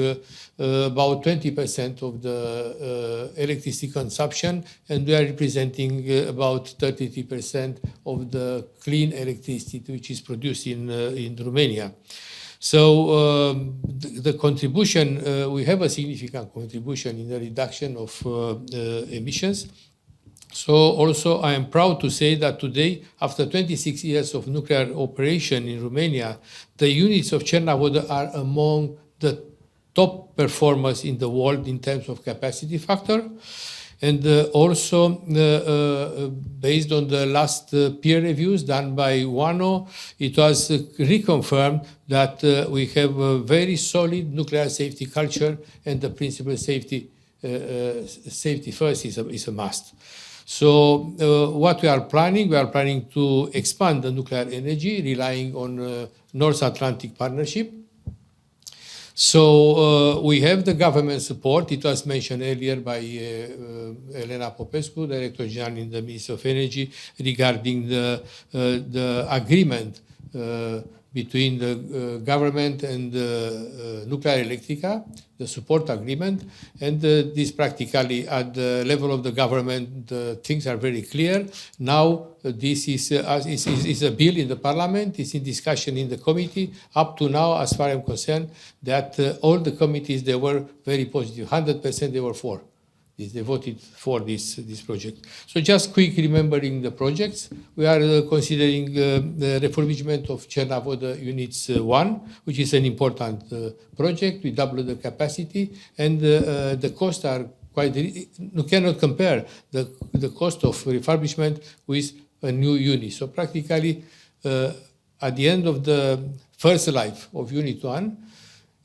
about 20% of the electricity consumption, and we are representing about 33% of the clean electricity which is produced in Romania. So the contribution, we have a significant contribution in the reduction of emissions. So also I am proud to say that today, after 26 years of nuclear operation in Romania, the units of Chernavod are among the top performers in the world in terms of capacity factor. And also, based on the last peer reviews done by WANO, it was reconfirmed that we have a very solid nuclear safety culture and the principal safety safety first is a must. So what we are planning to expand the nuclear energy, relying on North Atlantic Partnership. So we have the government support. It was mentioned earlier by Elena Popescu, Director General in the Ministry of Energy, regarding the agreement between the government and Nuclear Electrica, the support agreement. And this practically at the level of the government, things are very clear. Now this is a bill in the parliament, it's in discussion in the committee. Up to now, as far as I'm concerned, that all the committees, they were very positive, 100% they were for. They voted for this project. So just quick remembering the projects, we are considering the refurbishment of Cernavoda Units 1, which is an important project. We double the capacity, and the costs are quite, you cannot compare the cost of refurbishment with a new unit. So practically, at the end of the first life of Unit 1,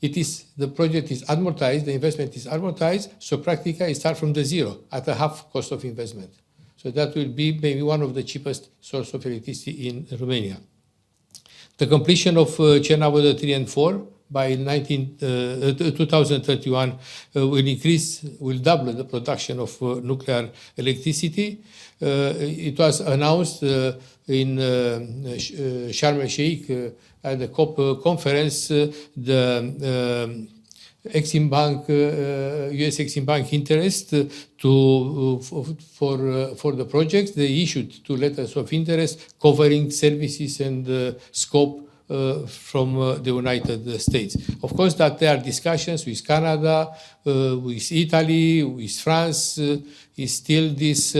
the project is amortized, the investment is amortized, so practically it starts from the zero at a half cost of investment. So that will be maybe one of the cheapest source of electricity in Romania. The completion of Cernavoda 3 and 4 by 2031 will double the production of nuclear electricity. It was announced in Sharm el-Sheikh at the COP conference, the Exim Bank, US Exim Bank interest for the project. They issued 2 letters of interest covering services and scope from the United States. Of course, that there are discussions with Canada, with Italy, with France. Is still this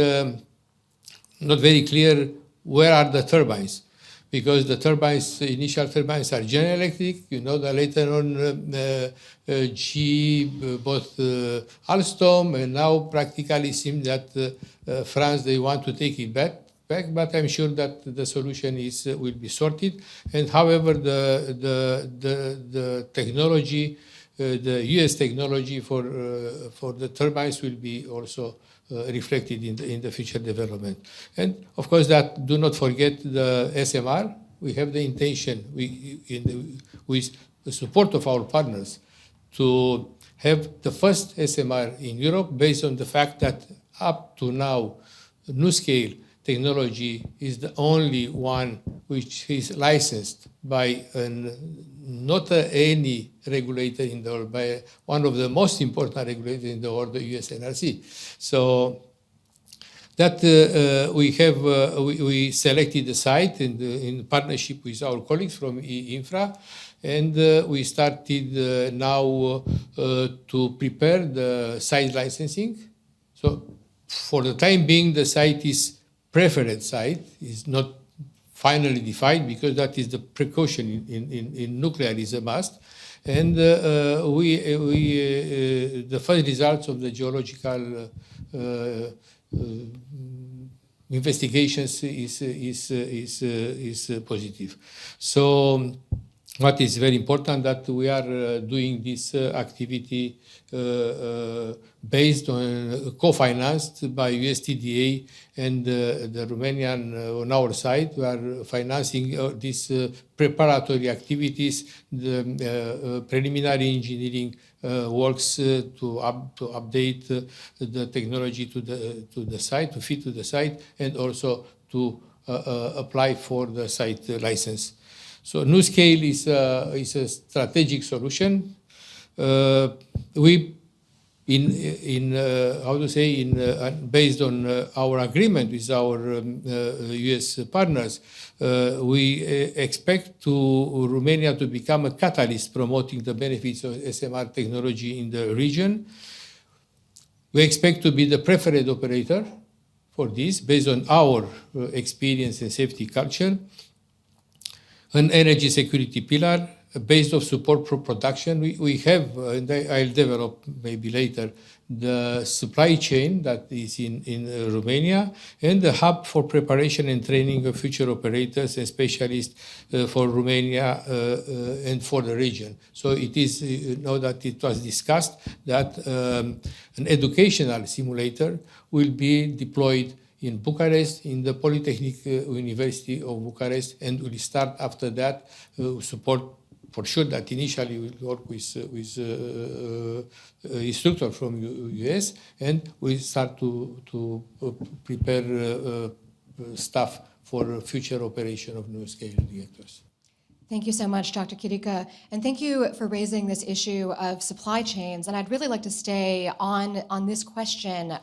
not very clear where are the turbines, because the turbines, initial turbines are General Electric. You know that later on GE bought Alstom, and now practically seems that France, they want to take it back, but I'm sure that the solution will be sorted. And however, the technology, the US technology for the turbines will be also reflected in the future development. And of course, that do not forget the SMR. We have the intention, with the support of our partners, to have the first SMR in Europe, based on the fact that up to now, NuScale technology is the only one which is licensed by not any regulator in the world, by one of the most important regulators in the world, the US NRC. So that we selected the site in partnership with our colleagues from infra, and we started now to prepare the site licensing. So for the time being, the site is preferred site, is not finally defined, because that is the precaution in nuclear is a must. And the first results of the geological investigations is positive. So what is very important, that we are doing this activity based on co-financed by USTDA and the Romanian on our side. We are financing these preparatory activities, the preliminary engineering works to update the technology to the site, to fit to the site, and also to apply for the site license. So NuScale is a strategic solution. Based on our agreement with our US partners, we expect Romania to become a catalyst promoting the benefits of SMR technology in the region. We expect to be the preferred operator for this, based on our experience and safety culture. An energy security pillar, base of support for production. We have, and I'll develop maybe later, the supply chain that is in Romania, and the hub for preparation and training of future operators and specialists for Romania and for the region. So it is, that it was discussed that an educational simulator will be deployed in Bucharest, in the Polytechnic University of Bucharest, and will start after that support. For sure that initially we'll work with instructor from US, and we start to prepare staff for future operation of new-scale reactors. Thank you so much, Dr. Chirica. And thank you for raising this issue of supply chains. And I'd really like to stay on this question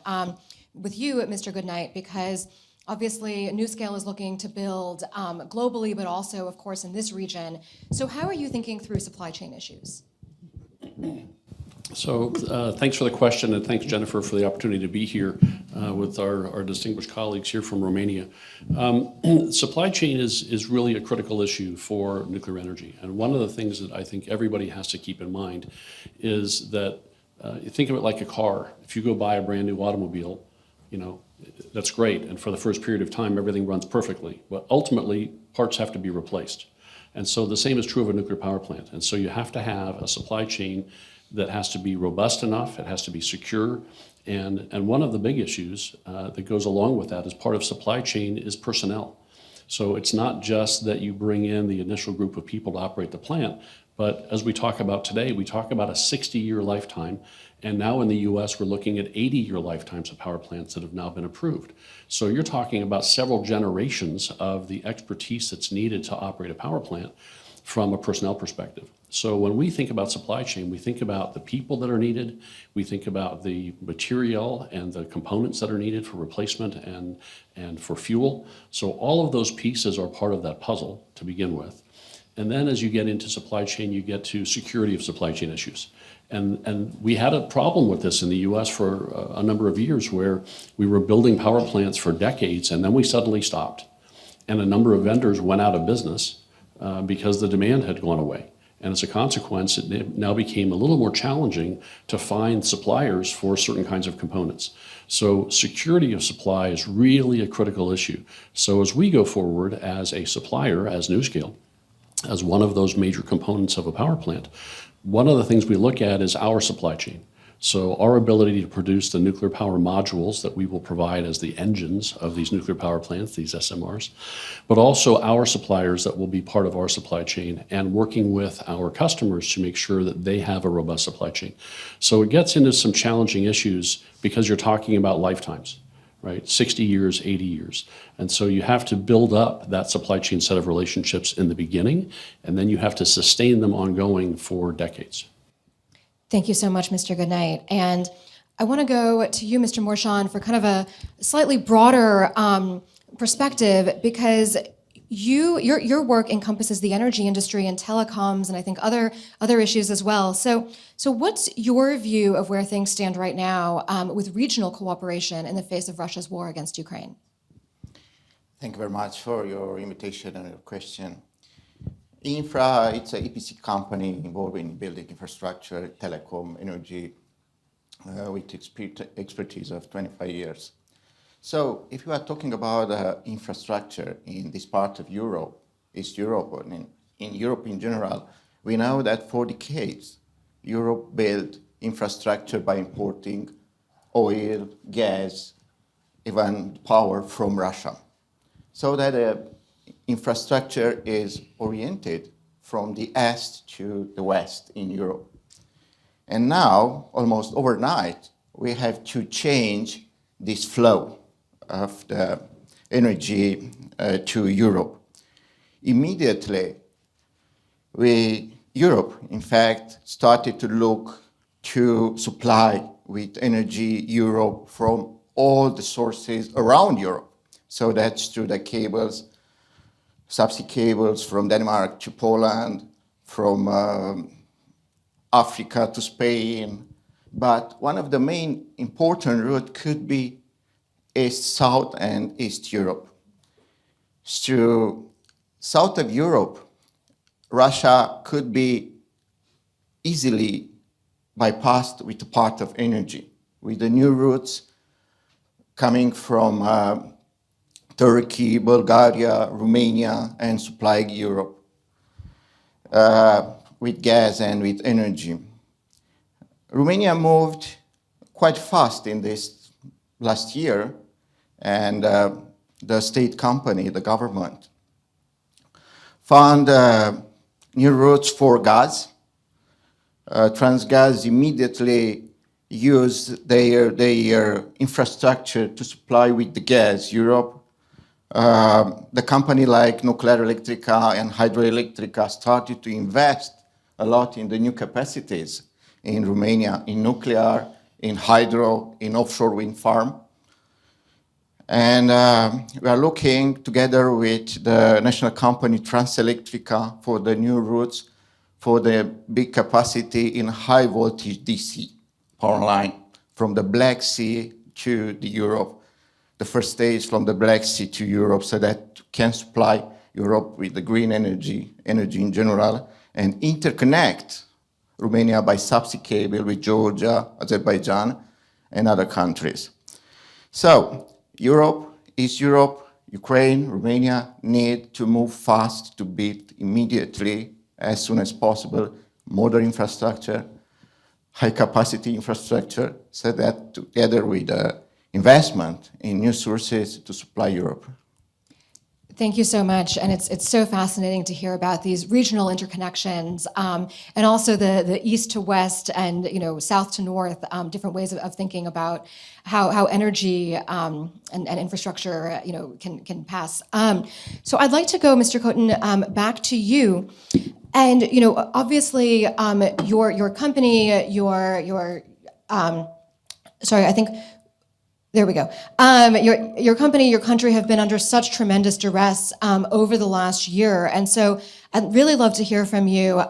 with you, Mr. Goodnight, because obviously NuScale is looking to build globally, but also, of course, in this region. So how are you thinking through supply chain issues? So thanks for the question, and thanks, Jennifer, for the opportunity to be here with our distinguished colleagues here from Romania. Supply chain is really a critical issue for nuclear energy. And one of the things that I think everybody has to keep in mind is that you think of it like a car. If you go buy a brand new automobile, that's great. And for the first period of time, everything runs perfectly. But ultimately, parts have to be replaced. And so the same is true of a nuclear power plant. And so you have to have a supply chain that has to be robust enough, it has to be secure. And one of the big issues that goes along with that as part of supply chain is personnel. So it's not just that you bring in the initial group of people to operate the plant, but as we talk about today, we talk about a 60-year lifetime. And now in the US, we're looking at 80-year lifetimes of power plants that have now been approved. So you're talking about several generations of the expertise that's needed to operate a power plant from a personnel perspective. So when we think about supply chain, we think about the people that are needed, we think about the material and the components that are needed for replacement and for fuel. So all of those pieces are part of that puzzle to begin with. And then as you get into supply chain, you get to security of supply chain issues. And we had a problem with this in the US for a number of years where we were building power plants for decades and then we suddenly stopped. And a number of vendors went out of business because the demand had gone away. And as a consequence, it now became a little more challenging to find suppliers for certain kinds of components. So security of supply is really a critical issue. So as we go forward as a supplier, as NuScale, as one of those major components of a power plant, one of the things we look at is our supply chain. So our ability to produce the nuclear power modules that we will provide as the engines of these nuclear power plants, these SMRs, but also our suppliers that will be part of our supply chain and working with our customers to make sure that they have a robust supply chain. So it gets into some challenging issues because you're talking about lifetimes, right? 60 years, 80 years. And so you have to build up that supply chain set of relationships in the beginning, and then you have to sustain them ongoing for decades. Thank you so much, Mr. Goodnight. And I want to go to you, Mr. Morshon, for kind of a slightly broader perspective, because your work encompasses the energy industry and telecoms, and I think other issues as well. So what's your view of where things stand right now with regional cooperation in the face of Russia's war against Ukraine? Thank you very much for your invitation and your question. Infra, it's an EPC company involved in building infrastructure, telecom, energy, with expertise of 25 years. So if you are talking about infrastructure in this part of Europe, East Europe, or in Europe in general, we know that for decades, Europe built infrastructure by importing oil, gas, even power from Russia. So that infrastructure is oriented from the east to the west in Europe. And now, almost overnight, we have to change this flow of the energy to Europe. Immediately, Europe, in fact, started to look to supply with energy Europe from all the sources around Europe. So that's through the cables, subsea cables from Denmark to Poland, from Africa to Spain. But one of the main important routes could be East, South, and East Europe. Through south of Europe, Russia could be easily bypassed with a part of energy, with the new routes coming from Turkey, Bulgaria, Romania, and supplying Europe with gas and with energy. Romania moved quite fast in this last year, and the state company, the government, found new routes for gas. Transgas immediately used their infrastructure to supply with the gas Europe. The company like Nuclear Electrica and Hydroelectrica started to invest a lot in the new capacities in Romania, in nuclear, in hydro, in offshore wind farm. And we are looking together with the national company Transelectrica for the new routes for the big capacity in high voltage DC power line from the Black Sea to the Europe. The first stage from the Black Sea to Europe, so that can supply Europe with the green energy in general, and interconnect Romania by subsea cable with Georgia, Azerbaijan, and other countries. So Europe, East Europe, Ukraine, Romania need to move fast to build immediately, as soon as possible, modern infrastructure, high capacity infrastructure, so that together with investment in new sources to supply Europe. Thank you so much, and it's so fascinating to hear about these regional interconnections, and also the east to west and south to north, different ways of thinking about how energy and infrastructure can pass. So I'd like to go, Mr. Kotin, back to you, and obviously your company, sorry, I think. There we go. Your company, your country have been under such tremendous duress over the last year. And so I'd really love to hear from you.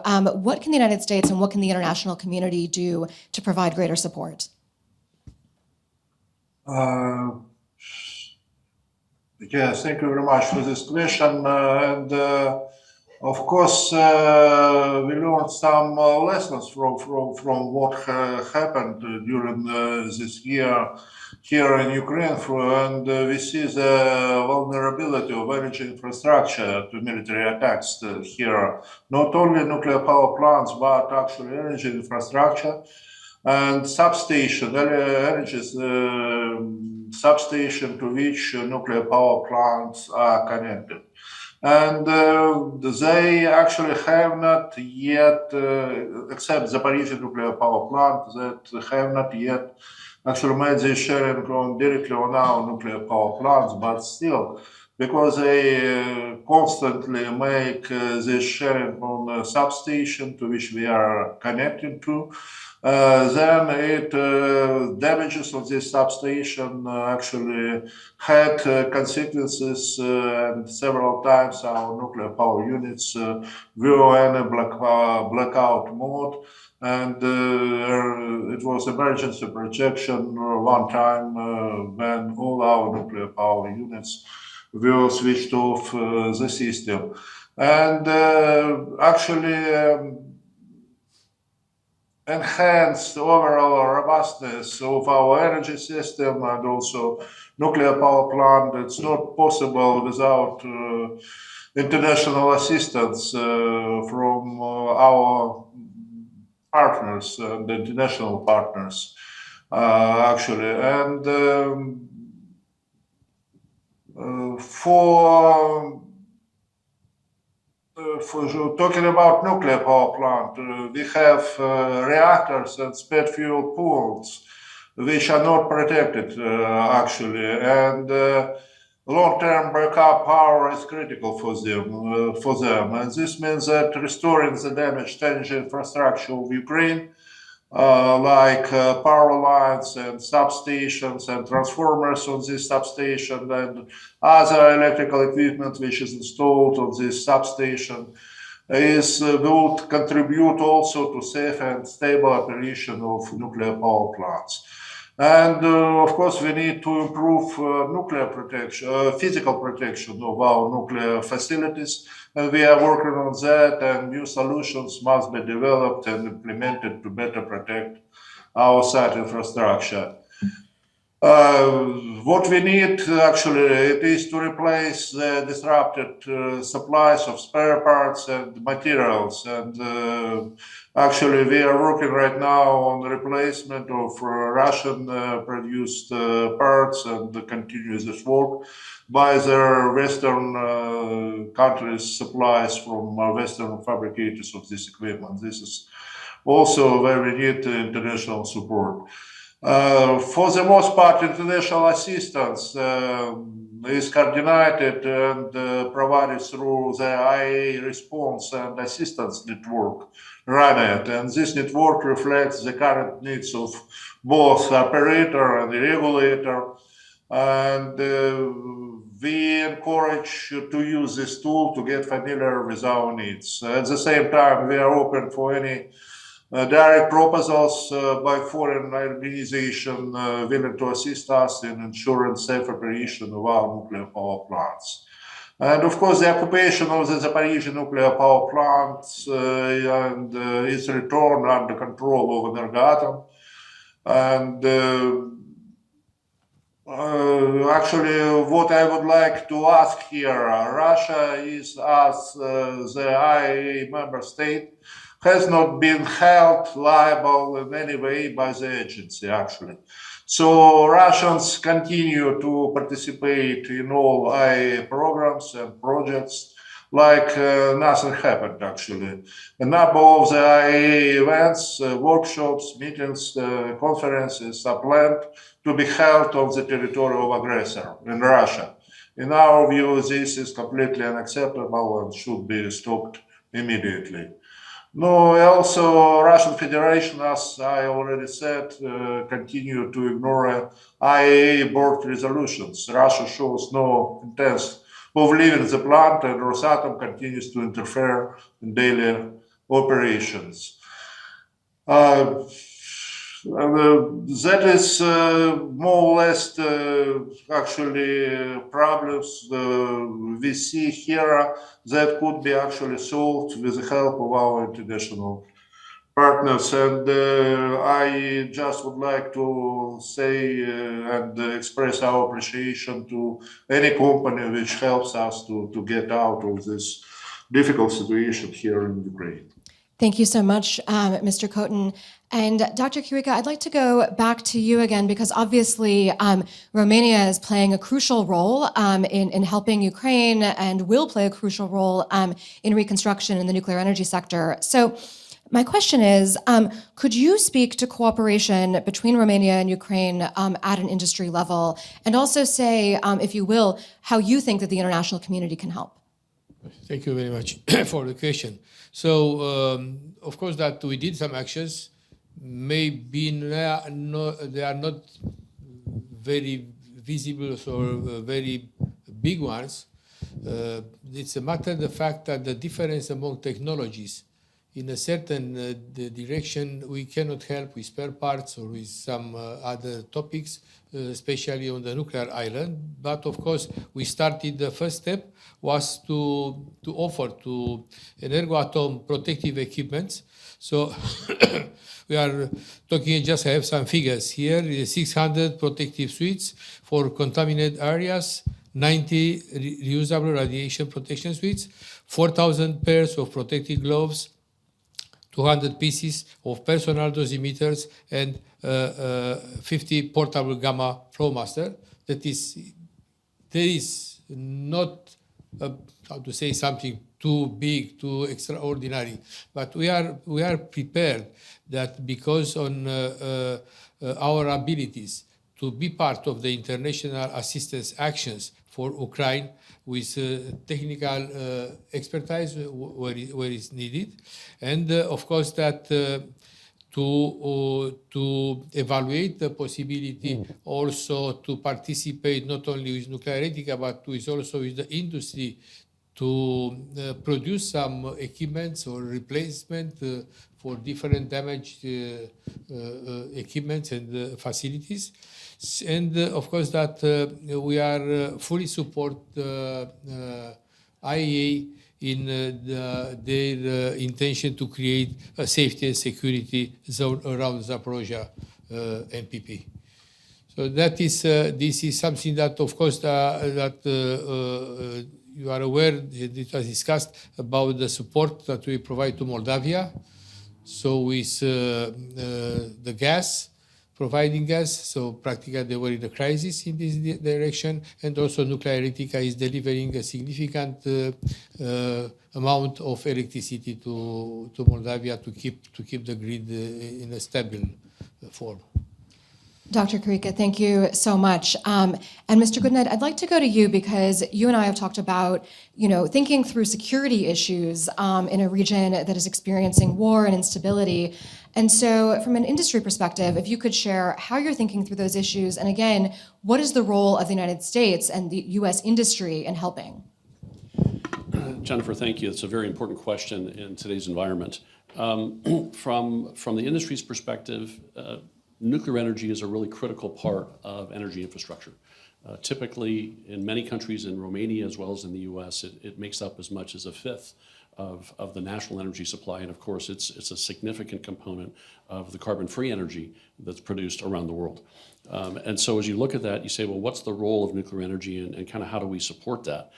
What can the United States and what can the international community do to provide greater support? Yes, thank you very much for this question. Of course, we learned some lessons from what happened during this year here in Ukraine, and we see the vulnerability of energy infrastructure to military attacks here. Not only nuclear power plants, but actually energy infrastructure and substation, energy substation to which nuclear power plants are connected. And they actually have not yet, except Zaporizhzhia nuclear power plant, that have not yet actually made the sharing directly on our nuclear power plants, but still, because they constantly make this sharing on a substation to which we are connected to, then it damages of this substation actually had consequences, and several times our nuclear power units were in a blackout mode, and it was emergency protection one time when all our nuclear power units were switched off the system. And actually enhanced overall robustness of our energy system and also nuclear power plant. It's not possible without international assistance from our partners, the international partners, actually. And for talking about nuclear power plant, we have reactors and spent fuel pools which are not protected, actually, and long-term backup power is critical for them. And this means that restoring the damaged energy infrastructure of Ukraine, like power lines and substations and transformers on this substation and other electrical equipment which is installed on this substation, will contribute also to safe and stable operation of nuclear power plants. And of course, we need to improve nuclear protection, physical protection of our nuclear facilities. and we are working on that, and new solutions must be developed and implemented to better protect our site infrastructure. What we need actually it is to replace the disrupted supplies of spare parts and materials. And actually, we are working right now on the replacement of Russian produced parts and continue this work by the Western countries' supplies from Western fabricators of this equipment. This is also where we need international support. For the most part, international assistance is coordinated and provided through the IAEA response and assistance network, RANET. And this network reflects the current needs of both operator and the regulator. And we encourage you to use this tool to get familiar with our needs. At the same time, we are open for any direct proposals by foreign organizations willing to assist us in ensuring safe operation of our nuclear power plants. And of course, the occupation of the Zaporizhzhia nuclear power plants and its return under control of Energoatom. And actually, what I would like to ask here, Russia is, as the IAEA member state, has not been held liable in any way by the agency, actually. So Russians continue to participate in all IAEA programs and projects like nothing happened, actually. A number of the IAEA events, workshops, meetings, conferences are planned to be held on the territory of aggressor in Russia. In our view, this is completely unacceptable and should be stopped immediately. No, also Russian Federation, as I already said, continue to ignore IAEA board resolutions. Russia shows no intent of leaving the plant, and Rosatom continues to interfere in daily operations. That is more or less actually problems we see here that could be actually solved with the help of our international partners. And I just would like to say and express our appreciation to any company which helps us to get out of this difficult situation here in Ukraine. Thank you so much, Mr. Kotin. And Dr. Kirika, I'd like to go back to you again, because obviously Romania is playing a crucial role in helping Ukraine and will play a crucial role in reconstruction in the nuclear energy sector. So my question is, could you speak to cooperation between Romania and Ukraine at an industry level, and also say, if you will, how you think that the international community can help? Thank you very much for the question. So, of course, that we did some actions. Maybe they are not very visible or very big ones. It's a matter of the fact that the difference among technologies in a certain direction, we cannot help with spare parts or with some other topics, especially on the nuclear island. But of course, we started, the first step was to offer to Energoatom protective equipment. So we are talking, just have some figures here, 600 protective suites for contaminated areas, 90 reusable radiation protection suites, 4,000 pairs of protective gloves, 200 pieces of personal dosimeters, and 50 portable gamma flowmaster. That is, there is not, how to say, something too big, too extraordinary, but we are prepared that because on our abilities to be part of the international assistance actions for Ukraine with technical expertise where is needed, and of course that to evaluate the possibility also to participate not only with Nuclearetica but with also with the industry to produce some equipments or replacement for different damaged equipments and facilities. And of course that we are fully support IAEA in their intention to create a safety and security zone around Zaporozhye MPP. So that is this is something that, of course, you are aware. It was discussed about the support that we provide to Moldavia. So with the gas, providing gas, so practically they were in a crisis in this direction, and also Nuclearelectrica is delivering a significant amount of electricity to Moldavia to keep the grid in a stable form. Dr. Karika, thank you so much. And Mr. Goodnight, I'd like to go to you because you and I have talked about, thinking through security issues in a region that is experiencing war and instability. And so from an industry perspective, if you could share how you're thinking through those issues, and again, what is the role of the United States and the U.S. industry in helping? Jennifer, thank you. It's a very important question in today's environment. From the industry's perspective, nuclear energy is a really critical part of energy infrastructure. Typically, in many countries in Romania as well as in the US, it makes up as much as a fifth of the national energy supply. And of course, it's a significant component of the carbon-free energy that's produced around the world. And so as you look at that, you say, well, what's the role of nuclear energy and kind of how do we support that?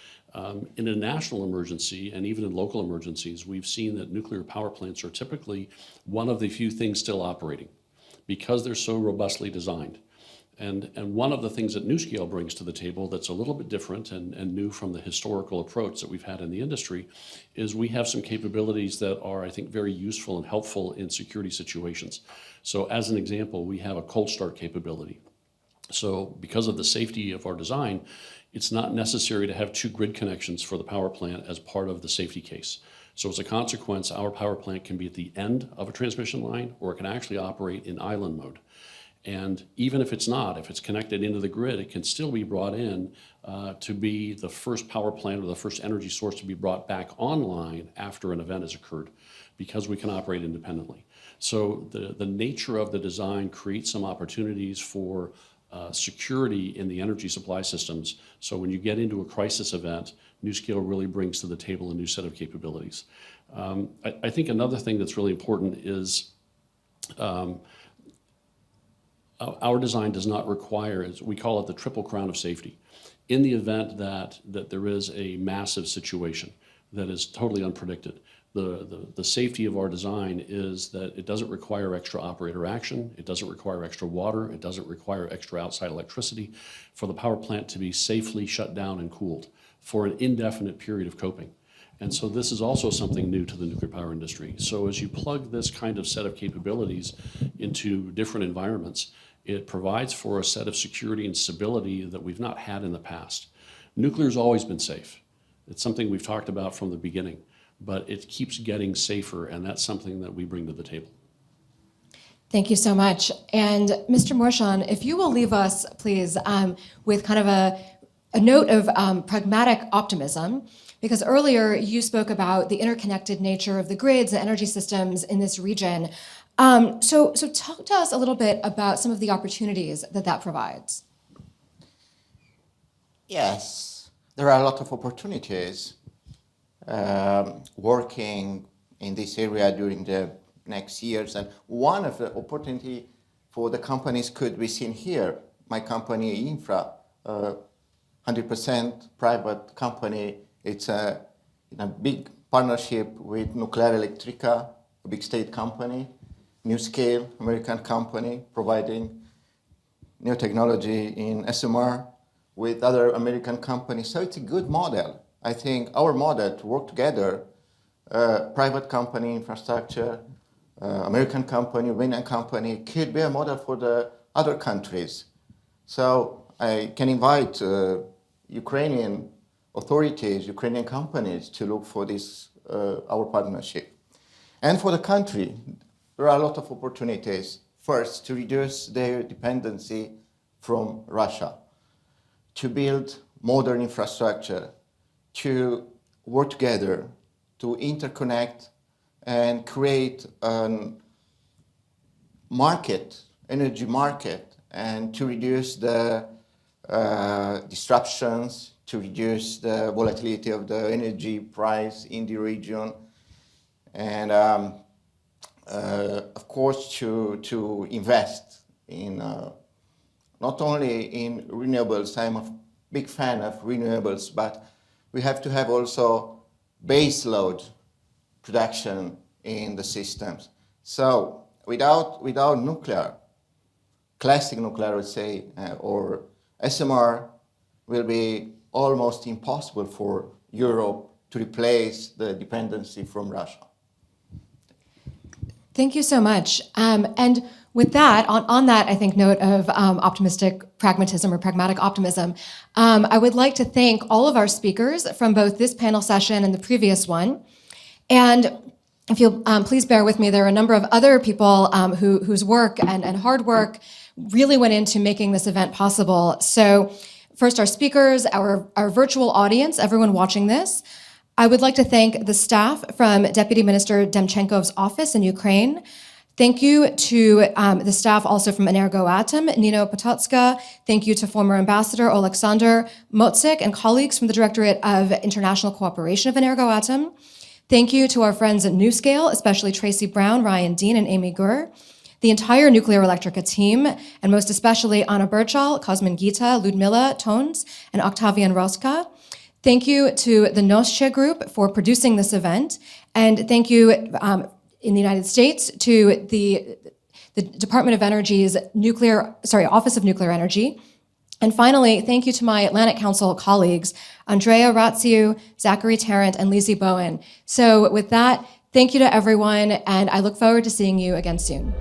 In a national emergency and even in local emergencies, we've seen that nuclear power plants are typically one of the few things still operating, because they're so robustly designed. And one of the things that NuScale brings to the table that's a little bit different and new from the historical approach that we've had in the industry is we have some capabilities that are, I think, very useful and helpful in security situations. So as an example, we have a cold start capability. So because of the safety of our design, it's not necessary to have two grid connections for the power plant as part of the safety case. So as a consequence, our power plant can be at the end of a transmission line, or it can actually operate in island mode. And even if it's not, if it's connected into the grid, it can still be brought in to be the first power plant or the first energy source to be brought back online after an event has occurred, because we can operate independently. So the nature of the design creates some opportunities for security in the energy supply systems. So when you get into a crisis event, NuScale really brings to the table a new set of capabilities. I think another thing that's really important is our design does not require, as we call it, the triple crown of safety. In the event that there is a massive situation that is totally unpredicted, the safety of our design is that it doesn't require extra operator action, it doesn't require extra water, it doesn't require extra outside electricity for the power plant to be safely shut down and cooled for an indefinite period of coping. And so this is also something new to the nuclear power industry. So as you plug this kind of set of capabilities into different environments, it provides for a set of security and stability that we've not had in the past. Nuclear's always been safe. It's something we've talked about from the beginning, but it keeps getting safer, and that's something that we bring to the table. Thank you so much. And Mr. Morshan, if you will leave us, please, with kind of a note of pragmatic optimism, because earlier you spoke about the interconnected nature of the grids and energy systems in this region. So talk to us a little bit about some of the opportunities that provides. Yes, there are a lot of opportunities working in this area during the next years. And one of the opportunity for the companies could be seen here. My company, Infra, 100% private company. It's in a big partnership with Nuclearelectrica, a big state company, NuScale, American company, providing new technology in SMR with other American companies. So it's a good model. I think our model to work together, private company, infrastructure, American company, Romanian company, could be a model for the other countries. So I can invite Ukrainian authorities, Ukrainian companies to look for this, our partnership. And for the country, there are a lot of opportunities. First, to reduce their dependency from Russia, to build modern infrastructure, to work together, to interconnect and create a market, energy market, and to reduce the disruptions, to reduce the volatility of the energy price in the region, and of course to invest in not only in renewables. I'm a big fan of renewables, but we have to have also base load production in the systems. So without nuclear, classic nuclear, I would say, or SMR, will be almost impossible for Europe to replace the dependency from Russia. Thank you so much. And with that, on that, I think, note of optimistic pragmatism or pragmatic optimism, I would like to thank all of our speakers from both this panel session and the previous one. And if you'll please bear with me, there are a number of other people whose work and hard work really went into making this event possible. So first, our speakers, our virtual audience, everyone watching this. I would like to thank the staff from Deputy Minister Demchenkov's office in Ukraine. Thank you to the staff also from Energoatom, Nino Potocka. Thank you to former Ambassador Oleksandr Motzik and colleagues from the Directorate of International Cooperation of Energoatom. Thank you to our friends at NewScale, especially Tracy Brown, Ryan Dean, and Amy Gurr, the entire Nuclear Electrica team, and most especially Anna Burchal, Kozmin Gita, Ludmila Tons, and Octavian Roska. Thank you to the Nosce Group for producing this event, and thank you in the United States to the Department of Energy's Office of Nuclear Energy. And finally, thank you to my Atlantic Council colleagues, Andrea Ratziu, Zachary Tarrant, and Lizzie Bowen. So with that, thank you to everyone, and I look forward to seeing you again soon.